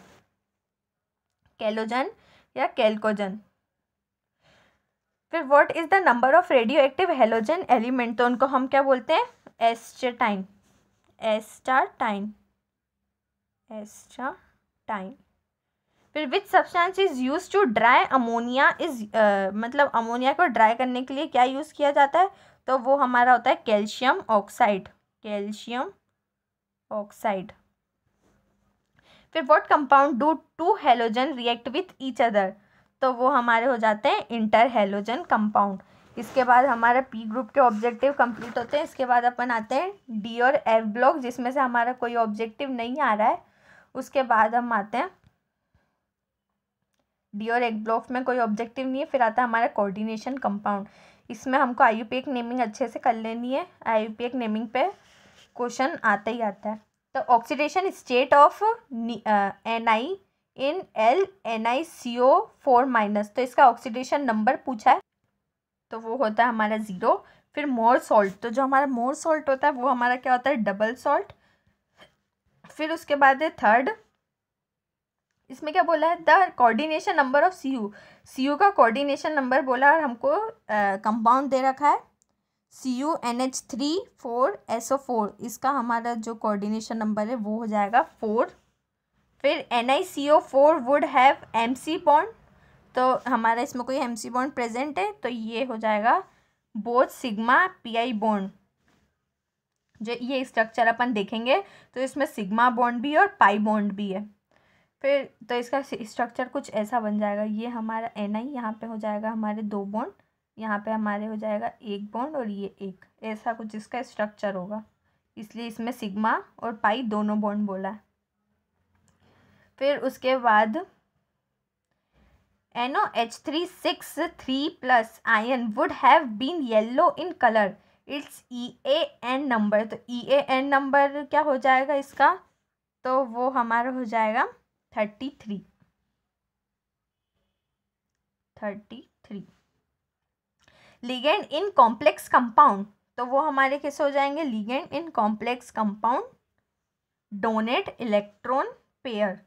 कैलोजन या कैल्कोजन। फिर what is the number of radio active halogen element, तो उनको हम क्या बोलते हैं, एस्टाटाइन, एस्टाटाइन, एस्टाटाइन। फिर which substance is use to dry ammonia, is मतलब अमोनिया को ड्राई करने के लिए क्या यूज़ किया जाता है, तो वो हमारा होता है कैल्शियम ऑक्साइड, कैल्शियम ऑक्साइड। फिर what compound do two halogen react with each other, तो वो हमारे हो जाते हैं इंटर हेलोजन कंपाउंड। इसके बाद हमारा पी ग्रुप के ऑब्जेक्टिव कंप्लीट होते हैं। इसके बाद अपन आते हैं डी और एफ ब्लॉक, जिसमें से हमारा कोई ऑब्जेक्टिव नहीं आ रहा है। उसके बाद हम आते हैं डी और एफ ब्लॉक में कोई ऑब्जेक्टिव नहीं है। फिर आता है हमारा कोऑर्डिनेशन कंपाउंड, इसमें हमको IUPAC नेमिंग अच्छे से कर लेनी है। IUPAC नेमिंग पे क्वेश्चन आता ही आता है। तो oxidation state of Ni in LNiCO4-, तो इसका ऑक्सीडेशन नंबर पूछा है, तो वो होता है हमारा 0। फिर मोर सॉल्ट, तो जो हमारा मोर सॉल्ट होता है वो हमारा क्या होता है, डबल सॉल्ट। फिर उसके बाद है थर्ड, इसमें क्या बोला है, the coordination number of CU का कोऑर्डिनेशन नंबर बोला और हमको कंपाउंड दे रखा है CuNH3,4SO4, इसका हमारा जो कोऑर्डिनेशन नंबर है वो हो जाएगा 4। फिर NiCO4 would have MC bond, तो हमारा इसमें कोई MC बॉन्ड प्रेजेंट है, तो ये हो जाएगा बोथ सिग्मा PI बॉन्ड। जो ये स्ट्रक्चर अपन देखेंगे तो इसमें सिग्मा बॉन्ड भी है और पाई बॉन्ड भी है। फिर तो इसका स्ट्रक्चर कुछ ऐसा बन जाएगा, ये हमारा Ni, यहाँ पे हो जाएगा हमारे 2 बॉन्ड, यहाँ पे हमारे हो जाएगा 1 बॉन्ड और ये 1, ऐसा कुछ इसका स्ट्रक्चर होगा, इसलिए इसमें सिग्मा और पाई दोनों बॉन्ड बोला है। फिर उसके बाद NOH3 6 ion would have been yellow in colour, it's EAN number, तो EAN नंबर क्या हो जाएगा इसका, तो वो हमारा हो जाएगा 33। लिगेंड इन कॉम्प्लेक्स कंपाउंड, तो वो हमारे कैसे हो जाएंगे, ligand in complex compound donate electron pair.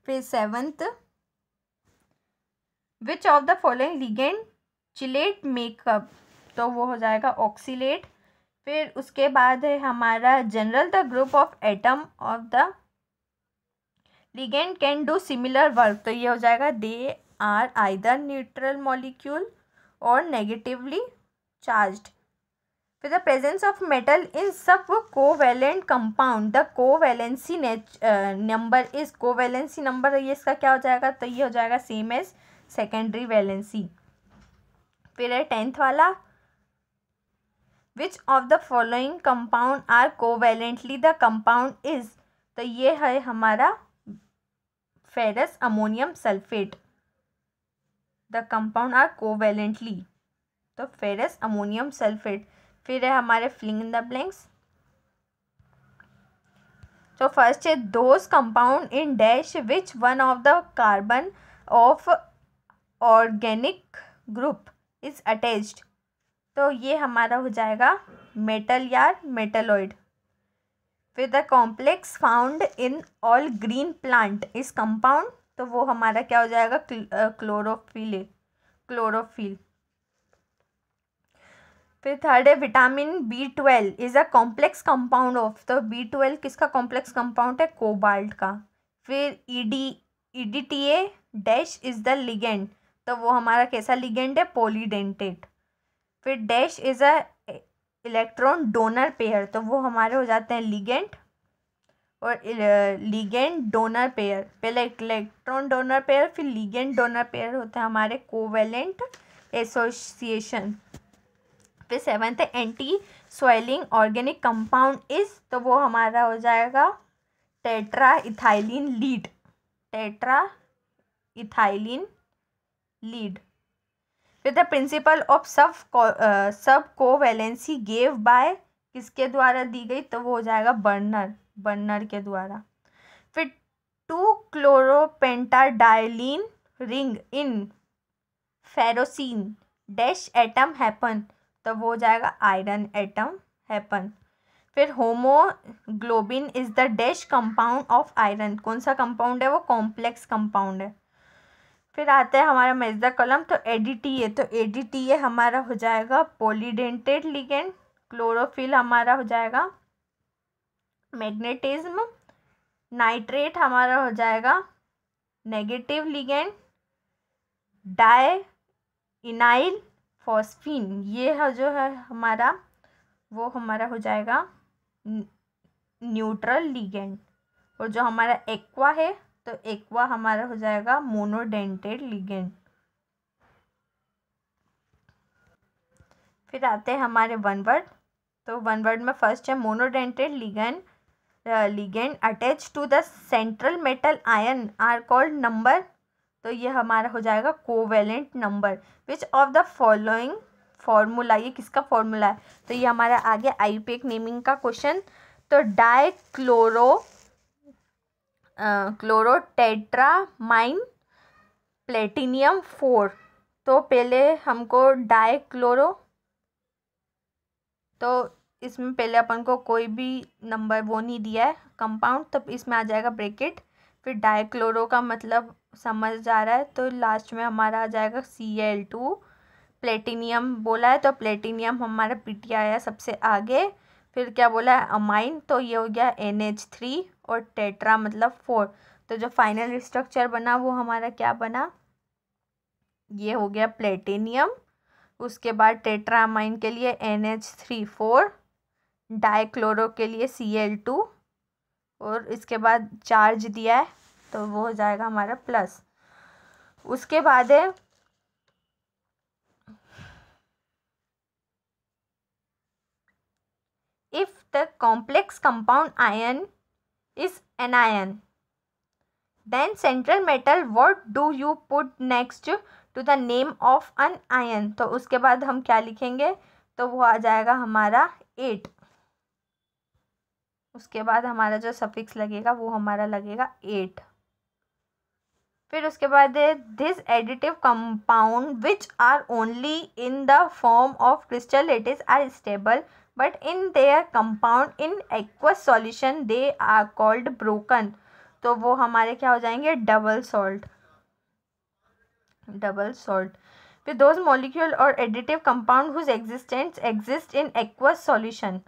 फिर 7th, which of the following ligand chelate makeup, तो वो हो जाएगा ऑक्सीलेट। फिर उसके बाद है हमारा general the group of atom of the ligand can do similar work, तो ये हो जाएगा they are either neutral molecule और नेगेटिवली चार्ज्ड। फिर the presence of metal in sub covalent compound, the covalency number is, covalency number ये इसका क्या हो जाएगा, तो ये हो जाएगा सेम एज सेकेंडरी वैलेंसी। फिर है 10th वाला, which of the following compound are covalently the compound is, तो ये है हमारा ferrous ammonium sulphate, the compound are covalently, तो फेरस अमोनियम सल्फेट। फिर है हमारे फिलिंग इन द ब्लैंक्स, तो फर्स्ट है those compound in dash which one of the carbon of organic group is attached, तो ये हमारा हो जाएगा मेटल या मेटलॉइड। फिर the complex found in all green plant is compound, तो वो हमारा क्या हो जाएगा, क्लोरोफिल। फिर थर्ड है vitamin B12 is a complex compound of, तो B12 किसका कॉम्प्लेक्स कंपाउंड है, कोबाल्ट का। फिर EDTA dash is the ligand, तो वो हमारा कैसा लिगेंड है, पॉलीडेंटेट। फिर dash is a electron donor pair, तो वो हमारे हो जाते हैं लिगेंड और लिगेंड डोनर पेयर, पहले इलेक्ट्रॉन डोनर पेयर फिर लिगेंड डोनर पेयर होते हैं हमारे कोवेलेंट एसोसिएशन। फिर 7th है anti swelling organic compound is, तो वो हमारा हो जाएगा tetra ethylene lead, tetra ethylene lead. फिर द प्रिंसिपल ऑफ सब कोवैलेंसी गेव बाय किसके द्वारा दी गई, तो वो हो जाएगा बर्नर के द्वारा। फिर 2-क्लोरोपेंटाडाइलिन ring in ferrocene dash atom happen, तो वो हो जाएगा आयरन एटम हैपन। फिर haemoglobin is the dash compound of iron, कौन सा कंपाउंड है वो, कॉम्प्लेक्स कंपाउंड है। फिर आता है हमारा मेज द कॉलम, तो एडीटीए, तो एडीटीए हमारा हो जाएगा पॉलीडेंटेड लिगेंड। क्लोरोफिल हमारा हो जाएगा मैग्नेटिज्म। नाइट्रेट हमारा हो जाएगा नेगेटिव लिगेंड। डाइइनाइल फॉस्फीन ये है जो है हमारा, वो हमारा हो जाएगा न्यूट्रल लिगेंड। और जो हमारा एक्वा है, तो एक्वा हमारा हो जाएगा मोनोडेंटेड लिगेंड। फिर आते हैं हमारे वन वर्ड, तो वन वर्ड में फर्स्ट है monodentate ligand attach to the central metal ion are called number, तो ये हमारा हो जाएगा covalent number. Which of the following formula, ये किसका फॉर्मूला है, तो ये हमारा आगे आईयूपीएक नेमिंग का क्वेश्चन। तो क्लोरोटेट्रामाइन प्लेटिनियम 4, तो पहले हमको डाइक्लोरो, तो इसमें पहले अपन को कोई भी नंबर वो नहीं दिया है कंपाउंड, तो इसमें आ जाएगा ब्रैकेट। फिर डाइक्लोरो का मतलब समझ जा रहा है, तो लास्ट में हमारा आ जाएगा Cl2। प्लेटिनियम बोला है, तो प्लेटिनियम हमारा पीटी आया सबसे आगे। फिर क्या बोला है, अमाइन, तो ये हो गया NH3, और टेट्रा मतलब 4। तो जो फाइनल स्ट्रक्चर बना वो हमारा क्या बना, ये हो गया प्लेटिनियम। उसके बाद टेट्रामाइन के लिए NH3 4, डाइक्लोरो के लिए Cl2, और इसके बाद चार्ज दिया है तो वो हो जाएगा हमारा प्लस। उसके बाद है if the complex compound ion is anion then central metal what do you put next to the name of an ion, तो उसके बाद हम क्या लिखेंगे, तो वो आ जाएगा हमारा 8। उसके बाद हमारा जो सफिक्स लगेगा वो हमारा लगेगा 8। फिर उसके बाद this additive compound which are only in the form of crystal lattice are stable but in their compound in aqueous solution they are called broken, तो वो हमारे क्या हो जाएंगे, डबल सॉल्ट। फिर दोज मॉलिक्यूल और additive compound whose existence exist in aqueous solution,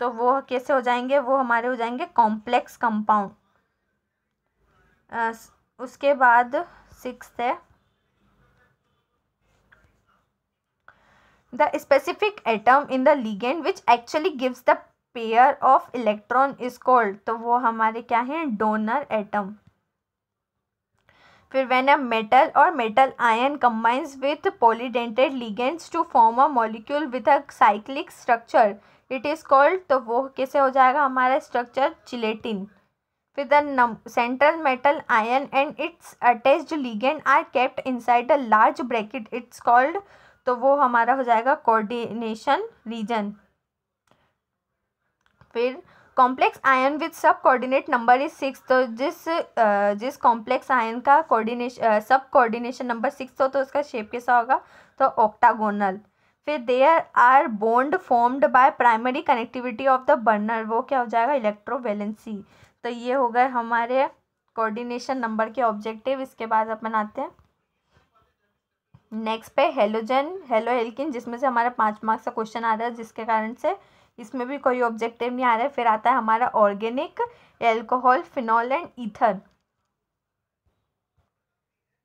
तो वो कैसे हो जाएंगे, वो हमारे हो जाएंगे कॉम्प्लेक्स कंपाउंड। उसके बाद 6th है the specific atom in the ligand which actually gives the pair of electron is called, तो वो हमारे क्या हैं, डोनर एटम। फिर व्हेन अ मेटल और metal ion combines with polydentate ligands to form a molecule with a cyclic structure it is called, तो वो कैसे हो जाएगा हमारा स्ट्रक्चर, चिलेटिन। फिर the central metal ion and its attached ligand are kept inside a large bracket it's called, तो वो हमारा हो जाएगा कोऑर्डिनेशन रीजन। फिर कॉम्प्लेक्स आयन विद सब कोऑर्डिनेट नंबर इज 6, तो जिस कॉम्प्लेक्स आयन का कोऑर्डिनेशन सब कोऑर्डिनेशन नंबर 6 हो तो उसका शेप कैसा होगा, तो ऑक्टागोनल। फिर there are bond formed by primary connectivity of the burner, वो क्या हो जाएगा, इलेक्ट्रोवैलेंसी। तो ये हो गए हमारे कोऑर्डिनेशन नंबर के ऑब्जेक्टिव। इसके बाद अपन आते हैं नेक्स्ट पे हेलोएल्किन, जिसमें से हमारा 5 मार्क्स का क्वेश्चन आ रहा है, जिसके कारण से इसमें भी कोई ऑब्जेक्टिव नहीं आ रहा है। फिर आता है हमारा organic alcohol, phenol and ether.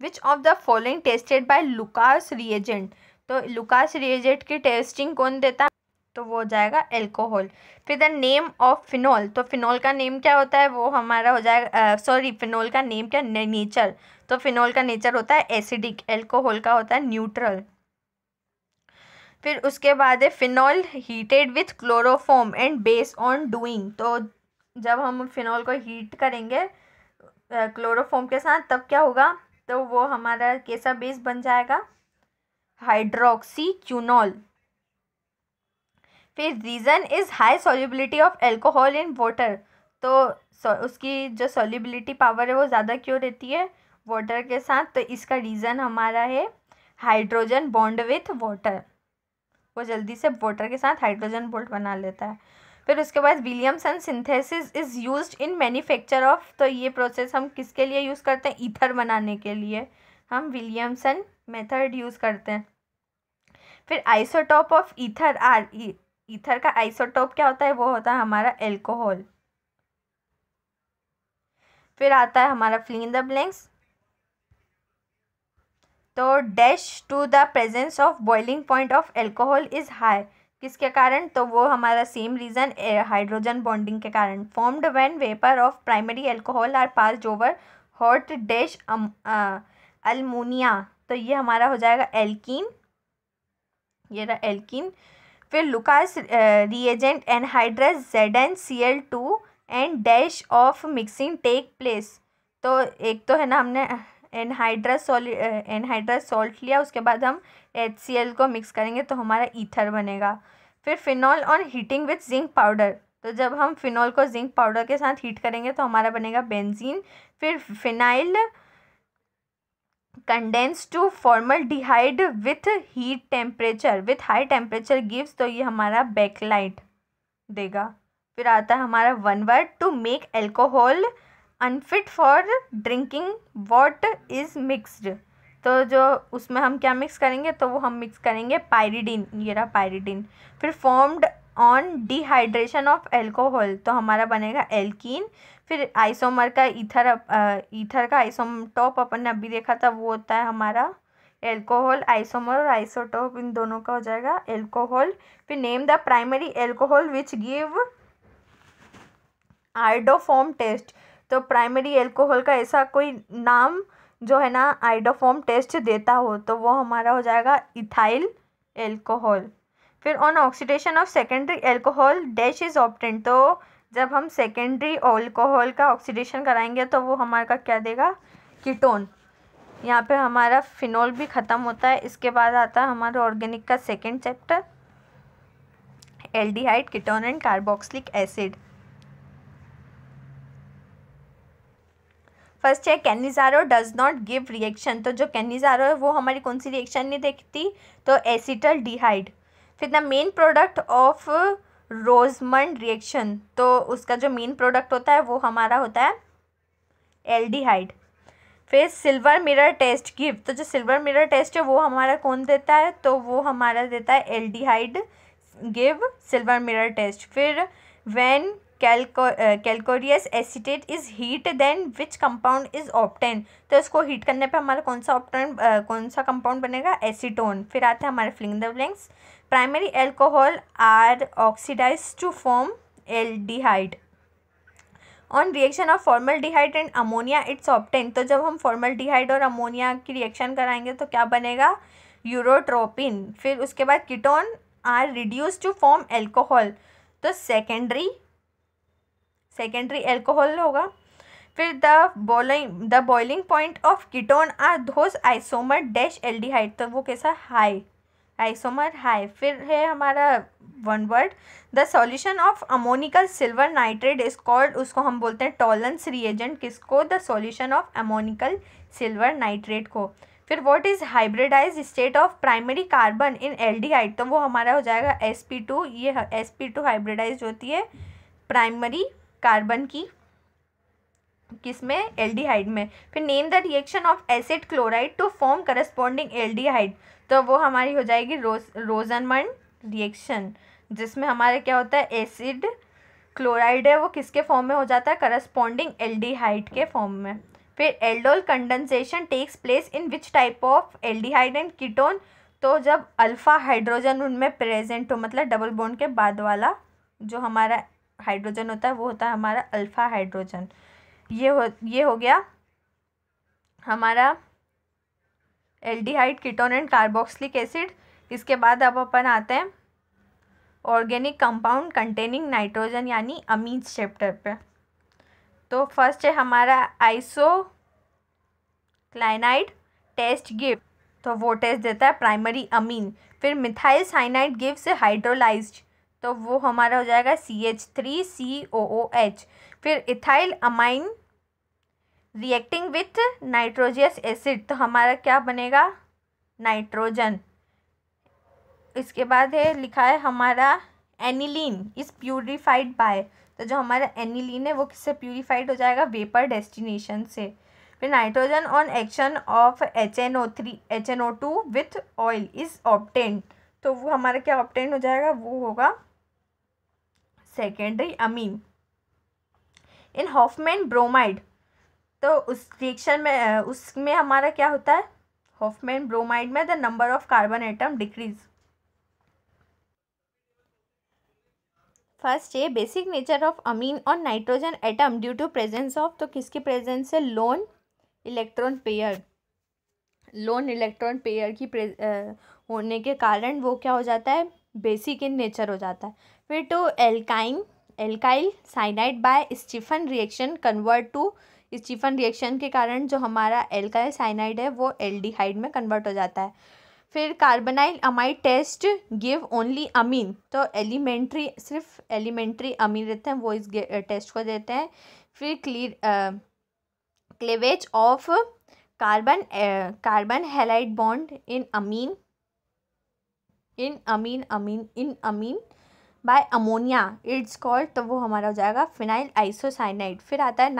Which of the following tested by Lucas reagent, तो लुकास रिएजेंट की टेस्टिंग कौन देता है, तो वो हो जाएगा एल्कोहल। फिर द नेम ऑफ फिनॉल, तो फिनॉल का नेम क्या होता है, वो हमारा हो जाएगा फिनॉल का नेम क्या, नेचर, तो फिनॉल का नेचर होता है एसिडिक, एल्कोहल का होता है न्यूट्रल। फिर उसके बाद है phenol heated with chloroform and base on doing, तो जब हम फिनॉल को हीट करेंगे क्लोरोफॉर्म के साथ तब क्या होगा, तो वो हमारा कैसा बेस बन जाएगा, हाइड्रोक्सीक्विनोल। फिर reason is high solubility of alcohol in water, तो उसकी जो सॉल्युबिलिटी पावर है वो ज़्यादा क्यों रहती है वाटर के साथ, तो इसका रीज़न हमारा है हाइड्रोजन बॉन्ड विथ वाटर, वो जल्दी से वाटर के साथ हाइड्रोजन बॉन्ड बना लेता है। फिर उसके बाद Williamson synthesis is used in manufacture of, तो ये प्रोसेस हम किसके लिए यूज़ करते हैं, ईथर बनाने के लिए हम विलियमसन मेथड यूज़ करते हैं। फिर isotope of ether are, ether का आइसोटोप क्या होता है, वो होता है हमारा एल्कोहल। फिर आता है हमारा फिल इन द ब्लैंक्स, तो dash to the presence of boiling point of alcohol is high, किसके कारण, तो वो हमारा सेम रीज़न हाइड्रोजन बॉन्डिंग के कारण। Formed when vapour of primary alcohol are passed over hot dash alumina, तो ये हमारा हो जाएगा एल्कीन, ये रहा एल्कीन। फिर Lucas reagent anhydrous ZnCl2 and dash of mixing take place, तो एक तो है ना हमने एनहाइड्रस सॉल्ट लिया, उसके बाद हम HCl को मिक्स करेंगे तो हमारा ईथर बनेगा। फिर phenol on heating with zinc powder, तो जब हम फिनॉल को जिंक पाउडर के साथ हीट करेंगे तो हमारा बनेगा बेंजीन। फिर phenyl condense to formaldehyde with heat temperature with high temperature gives, तो ये हमारा बैकलाइट देगा। फिर आता है हमारा one word, to make alcohol unfit for drinking what is mixed, तो जो उसमें हम क्या मिक्स करेंगे, तो वो हम मिक्स करेंगे पायरिडीन, ये रहा पायरिडीन। फिर formed on dehydration of alcohol, तो हमारा बनेगा एल्कीन। फिर आइसोमर का ईथर का आइसोटोप अपन ने अभी देखा था, वो होता है हमारा एल्कोहल। आइसोमर और आइसोटोप इन दोनों का हो जाएगा एल्कोहल। फिर name the primary alcohol which give iodoform test, तो प्राइमरी एल्कोहल का ऐसा कोई नाम जो है ना आइडोफॉर्म टेस्ट देता हो, तो वो हमारा हो जाएगा इथाइल एल्कोहल। फिर on oxidation of secondary alcohol dash is obtained, तो जब हम सेकेंडरी अल्कोहल का ऑक्सीडेशन कराएंगे तो वो हमारा क्या देगा, कीटोन। यहाँ पे हमारा फिनॉल भी ख़त्म होता है। इसके बाद आता है हमारा ऑर्गेनिक का second chapter, aldehyde, ketone and carboxylic acid. First है Cannizzaro does not give reaction, तो जो कैनिजारो है वो हमारी कौन सी रिएक्शन नहीं देखती, तो एसिटल्डिहाइड। फिर the main product of Rosenmund reaction, तो उसका जो मेन प्रोडक्ट होता है वो हमारा होता है एल्डिहाइड। फिर सिल्वर मिरर टेस्ट गिव, तो जो सिल्वर मिरर टेस्ट है वो हमारा कौन देता है, तो वो हमारा देता है aldehyde give silver mirror test. फिर when calcareous acetate is heat then which compound is obtain, तो इसको हीट करने पे हमारा कौन सा कंपाउंड बनेगा, एसीटोन। फिर आते हैं हमारे fill in the blanks, primary alcohol are oxidize to form aldehyde. On reaction of formaldehyde and ammonia it's obtain, तो जब हम फॉर्मल्डिहाइड और अमोनिया की रिएक्शन कराएंगे तो क्या बनेगा, यूरोट्रोपिन। फिर उसके बाद ketone are reduce to form alcohol, तो सेकेंडरी एल्कोहल होगा। फिर the boiling point of ketone are those isomer dash aldehyde, तो वो कैसा, हाई, आइसोमर हाई। फिर है हमारा one word, the solution of ammoniacal silver nitrate is called, उसको हम बोलते हैं टॉलरेंस रिएजेंट, किसको, the solution of ammoniacal silver nitrate को। फिर what is hybridize state of primary carbon in aldehyde, तो वो हमारा हो जाएगा sp2, ये sp2 हाइब्रिडाइज होती है प्राइमरी कार्बन की, किसमें, एल्डिहाइड में। फिर name the reaction of acid chloride to form corresponding aldehyde, तो वो हमारी हो जाएगी रोजनमंड रिएक्शन, जिसमें हमारे क्या होता है, एसिड क्लोराइड है वो किसके फॉर्म में हो जाता है, करस्पॉन्डिंग एल्डिहाइड के फॉर्म में। फिर aldol condensation takes place in which type of aldehyde and ketone, तो जब अल्फा हाइड्रोजन उनमें प्रेजेंट हो, मतलब डबल बॉन्ड के बाद वाला जो हमारा हाइड्रोजन होता है वो होता है हमारा अल्फा हाइड्रोजन। ये हो गया हमारा aldehyde, ketone and carboxylic acid. इसके बाद अब अपन आते हैं ऑर्गेनिक कंपाउंड कंटेनिंग नाइट्रोजन यानी अमीन्स चैप्टर पे। तो फर्स्ट है हमारा आइसोक्लाइनाइड टेस्ट गिव, तो वो टेस्ट देता है प्राइमरी अमीन। फिर मिथाइल साइनाइड गिव्स हाइड्रोलाइज्ड, तो वो हमारा हो जाएगा CH3COOH। फिर ethyl amine reacting with nitrous acid, तो हमारा क्या बनेगा, नाइट्रोजन। इसके बाद है लिखा है हमारा एनिलीन इज प्यूरिफाइड बाय, तो जो हमारा एनिलीन है वो किससे प्यूरिफाइड हो जाएगा, वेपर डेस्टिनेशन से। फिर nitrogen on action of HNO2 with oil is obtained, तो वो हमारा क्या ऑब्टेन हो जाएगा, वो होगा secondary amine. In Hofmann bromide, तो उस रिएक्शन में उसमें हमारा क्या होता है, हॉफमैन ब्रोमाइड में the number of carbon atom decrease. First है basic nature of amine on nitrogen atom due to presence of, तो किसकी प्रेजेंस है, lone electron pair. Lone electron pair की होने के कारण वो क्या हो जाता है, बेसिक इन नेचर हो जाता है। फिर to alkyl cyanide by Stephen reaction convert to, Stephen reaction के कारण जो हमारा एल्काइल साइनाइड है वो एल्डिहाइड में कन्वर्ट हो जाता है। फिर carbonyl amide test give only amine, तो एलिमेंट्री सिर्फ एलिमेंट्री अमीन रहते हैं वो इस टेस्ट को देते हैं। फिर cleavage of carbon halide bond in amine by ammonia it's called, तो वो हमारा हो जाएगा फिनाइल आइसोसाइनाइड। फिर आता है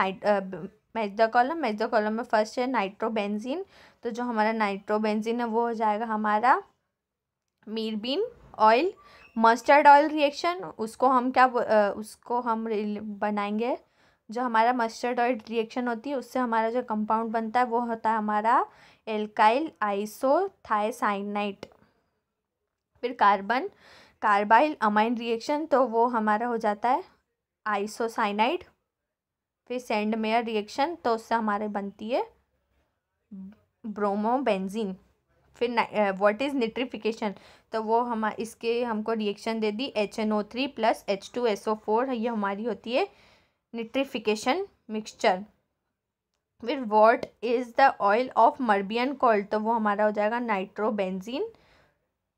मैच द कॉलम में फर्स्ट है नाइट्रोबेंजीन, तो जो हमारा नाइट्रोबेंजीन है वो हो जाएगा हमारा मीरबीन ऑयल। मस्टर्ड ऑयल रिएक्शन उसको हम बनाएंगे, जो हमारा मस्टर्ड ऑयल रिएक्शन होती है उससे हमारा जो कंपाउंड बनता है वो होता है हमारा एल्काइल आइसोथायसाइनाइड। फिर कार्बाइल अमाइन रिएक्शन, तो वो हमारा हो जाता है आइसोसाइनाइड। फिर सेंडमेयर रिएक्शन, तो उससे हमारे बनती है ब्रोमोबेंजीन। फिर व्हाट इज़ निट्रिफिकेशन, तो वो इसके हमको रिएक्शन दे दी HNO3 + H2SO4, ये हमारी होती है निट्रिफिकेशन मिक्सचर। फिर what is the oil of mirbane called, तो वो हमारा हो जाएगा नाइट्रोबेंजीन।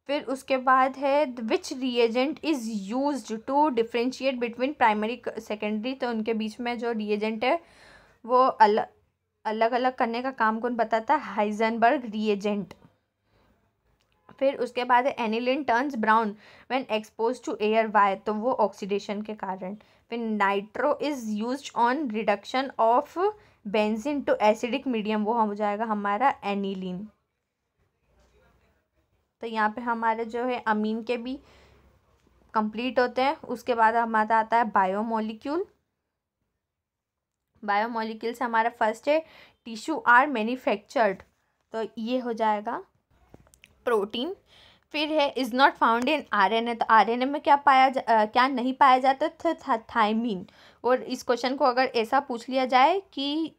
फिर उसके बाद है which reagent is used to differentiate between primary secondary, तो उनके बीच में जो रिएजेंट है वो अलग अलग करने का काम कौन बताता है, हाइजेनबर्ग रिएजेंट। फिर उसके बाद है aniline turns brown when expose to air, why, तो वो ऑक्सीडेशन के कारण। फिर nitro is used on reduction of benzene to acidic medium, वो हो जाएगा हमारा एनिलीन। तो यहाँ पे हमारे जो है अमीन के भी कंप्लीट होते हैं। उसके बाद हमारा आता है बायोमोलिक्यूल से हमारा फर्स्ट है टिश्यू आर मैन्युफैक्चर्ड, तो ये हो जाएगा प्रोटीन। फिर है is not found in RNA, तो RNA में क्या नहीं पाया जाता था, थायमीन। और इस क्वेश्चन को अगर ऐसा पूछ लिया जाए कि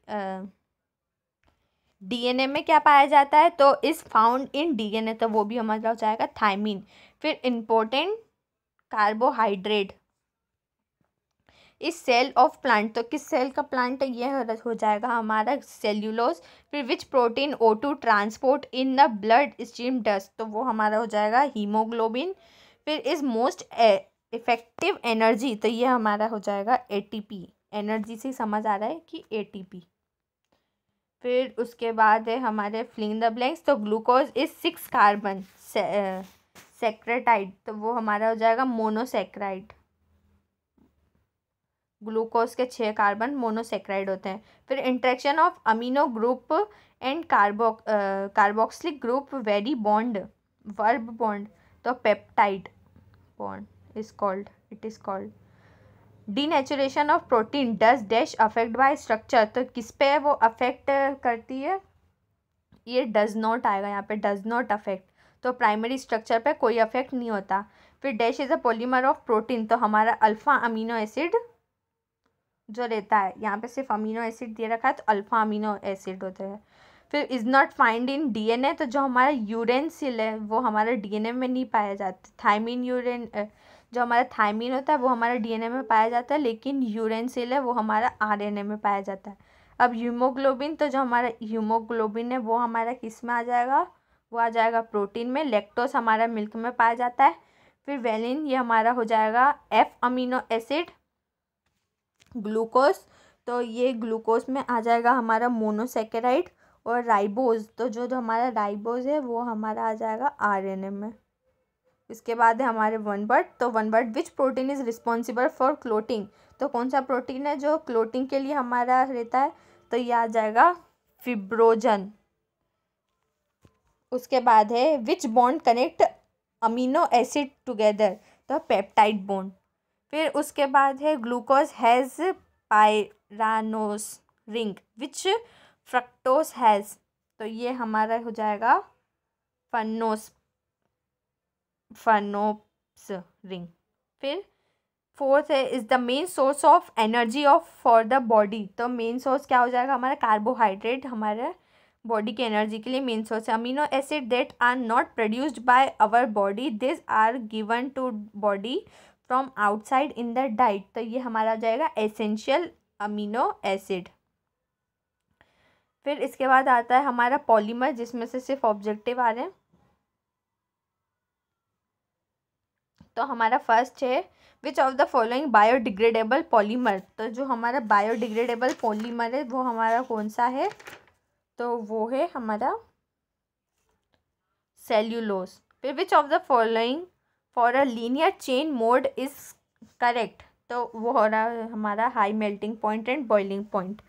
DNA में क्या पाया जाता है, तो इज़ फाउंड इन DNA, तो वो भी हमारा हो जाएगा थायमीन। फिर इम्पोर्टेंट कार्बोहाइड्रेट इस सेल ऑफ प्लांट, तो किस सेल का प्लांट है, ये हो जाएगा हमारा सेल्यूलोज। फिर विच protein O2 transport in the blood stream dust, तो वो हमारा हो जाएगा हीमोग्लोबिन। फिर इज मोस्ट इफेक्टिव एनर्जी, तो ये हमारा हो जाएगा ATP, एनर्जी से समझ आ रहा है कि ATP। फिर उसके बाद है हमारे फिलिंग द ब्लैंक्स, तो ग्लूकोज इज 6 कार्बन सेक्रेटाइड, तो वो हमारा हो जाएगा मोनोसेक्राइड। ग्लूकोज के 6 कार्बन मोनोसेक्राइड होते हैं। फिर interaction of amino group and carboxylic group very bond, verb bond, तो peptide bond it is called. Denaturation of protein does dash affect by structure, तो किस पे वो अफेक्ट करती है, ये डज नॉट आएगा यहाँ पे, डज नॉट अफेक्ट, तो प्राइमरी स्ट्रक्चर पे कोई अफेक्ट नहीं होता। फिर dash is a polymer of protein, तो हमारा अल्फा अमीनो एसिड जो रहता है, यहाँ पे सिर्फ अमीनो एसिड दे रखा है तो अल्फा अमीनो एसिड होते हैं। फिर is not find in DNA, तो जो हमारा यूरेनसिल है वो हमारा DNA में नहीं पाया जाता। जो हमारा थायमीन होता है वो हमारा DNA में पाया जाता है, लेकिन यूरेनसिल है वो हमारा RNA में पाया जाता है। अब हीमोग्लोबिन, तो जो हमारा हीमोग्लोबिन है वो हमारा किस में आ जाएगा, वो आ जाएगा प्रोटीन में। लैक्टोज हमारा मिल्क में पाया जाता है। फिर वेलिन, ये हमारा हो जाएगा एफ अमीनो एसिड। ग्लूकोज, तो ये ग्लूकोज में आ जाएगा हमारा मोनोसेकेराइड। और राइबोज, तो जो हमारा राइबोज है वो हमारा आ जाएगा आरएनए में। इसके बाद है हमारे वन वर्ड, तो one word, which protein is responsible for clotting, तो कौन सा प्रोटीन है जो क्लोटिंग के लिए हमारा रहता है, तो ये आ जाएगा फिब्रोजन। उसके बाद है which bond connect amino acid together, तो पेप्टाइड बॉन्ड। फिर उसके बाद है glucose has pyranose ring which fructose has, तो ये हमारा हो जाएगा फर्नोप्स रिंग। फिर फोर्थ है is the main source of energy of for the body, तो मेन सोर्स क्या हो जाएगा हमारा कार्बोहाइड्रेट, हमारे बॉडी की एनर्जी के लिए मेन सोर्स है। Amino acid that are not produced by our body this are given to body from outside in the diet, तो ये हमारा जाएगा एसेंशियल अमीनो एसिड। फिर इसके बाद आता है हमारा पॉलीमर, जिसमें से सिर्फ ऑब्जेक्टिव आ रहे हैं। तो हमारा फर्स्ट है which of the following biodegradable polymer, तो जो हमारा बायोडिग्रेडेबल पॉलीमर है वो हमारा कौन सा है, तो वो है हमारा सेल्यूलोज। फिर which of the following for a linear chain mode is correct, तो वो हो रहा है हमारा high melting point and boiling point.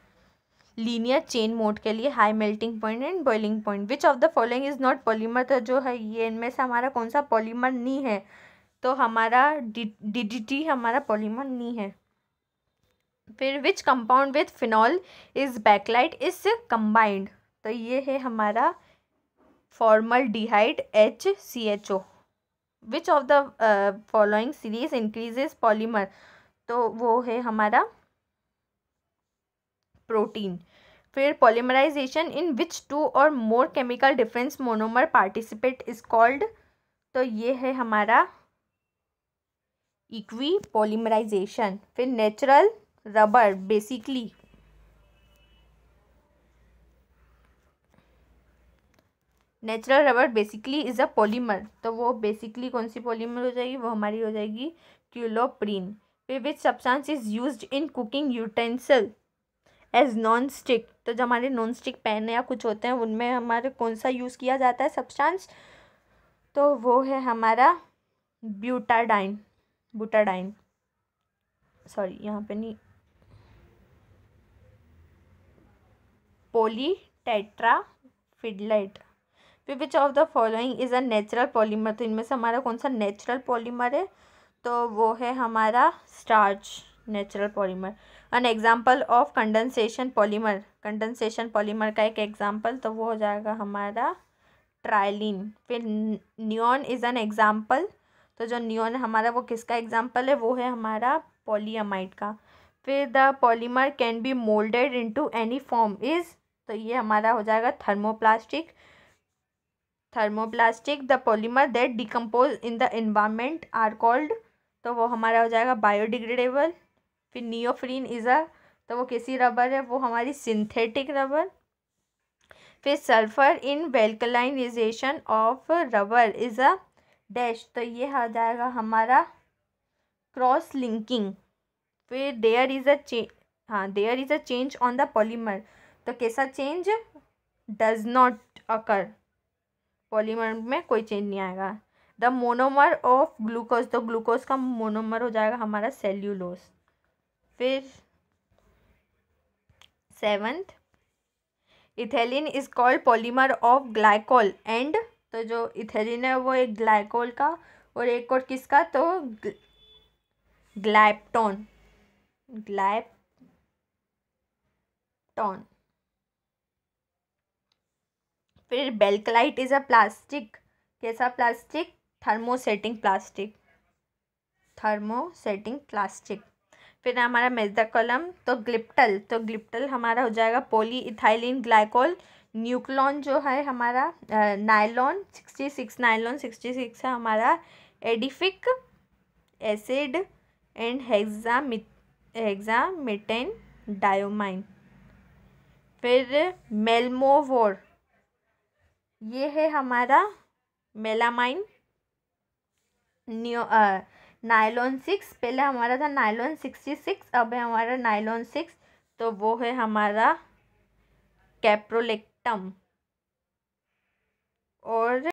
Linear chain mode के लिए high melting point and boiling point. Which of the following is not polymer, तो जो है ये इनमें से हमारा कौन सा पॉलीमर नहीं है, तो हमारा DDT हमारा पॉलीमर नहीं है। फिर which compound with phenol is Bakelite is combined, तो ये है हमारा formaldehyde HCHO। Which of the following series increases polymer, तो वो है हमारा प्रोटीन। फिर पॉलीमराइजेशन इन विच टू और more chemical difference monomer participate is called, तो ये है हमारा इक्वी पॉलीमराइजेशन। फिर natural rubber basically is a polymer, तो वो बेसिकली कौन सी पॉलीमर हो जाएगी, वो हमारी हो जाएगी क्यूलोप्रीन। फिर which substance is used in cooking utensil as non stick, तो जो हमारे नॉन स्टिक पैन या कुछ होते हैं उनमें हमारे कौन सा यूज़ किया जाता है सब्सटेंस, तो वो है हमारा ब्यूटाडाइन सॉरी यहाँ पे नहीं, पॉलीटेट्राफिडलेट। फिर which of the following is a natural polymer, तो इनमें से हमारा कौन सा नेचुरल पॉलीमर है, तो वो है हमारा starch natural polymer. An example of condensation polymer का एक एग्जाम्पल, तो वो हो जाएगा हमारा ट्राइलिन। फिर नियॉन इज एन एग्जाम्पल, तो जो नियॉन हमारा वो किसका एग्जाम्पल है, वो है हमारा पॉलीअमाइड का। फिर the polymer can be moulded into any form is, तो ये हमारा हो जाएगा thermoplastic. The polymer that decompose in the environment are called, तो वो हमारा हो जाएगा बायोडिग्रेडेबल। फिर नियोफ्रीन इज अ, तो वो कैसी रबर है, वो हमारी सिंथेटिक रबर। फिर sulphur in vulcanisation of rubber is a dash, तो ये आ जाएगा हमारा क्रॉस लिंकिंग। फिर there is a change on the polymer, तो कैसा change, does not occur, polymer में कोई चेंज नहीं आएगा। द मोनोमर ऑफ ग्लूकोज, तो ग्लूकोज का मोनोमर हो जाएगा हमारा सेल्यूलोज। फिर seventh, ethylene is called polymer of glycol and, तो जो इथेलिन है वो एक ग्लाइकोल का और एक और किसका, तो ग्लाइप्टोन। फिर बेल्कलाइट इज अ प्लास्टिक, कैसा प्लास्टिक, थर्मोसेटिंग प्लास्टिक। फिर हमारा मेथाकलम, तो ग्लिप्टल हमारा हो जाएगा पॉली इथाइलिन ग्लाइकोल। न्यूक्लॉन जो है हमारा नाइलॉन 66 है हमारा एडिफिक एसिड एंड हेक्सामेथेन डायोमाइन। फिर मेल्मोवोर ये है हमारा मेलामाइन नायलॉन 6। पहले हमारा था नायलॉन 66, अब है हमारा नायलॉन 6। तो वो है हमारा कैप्रोलेक्टम। और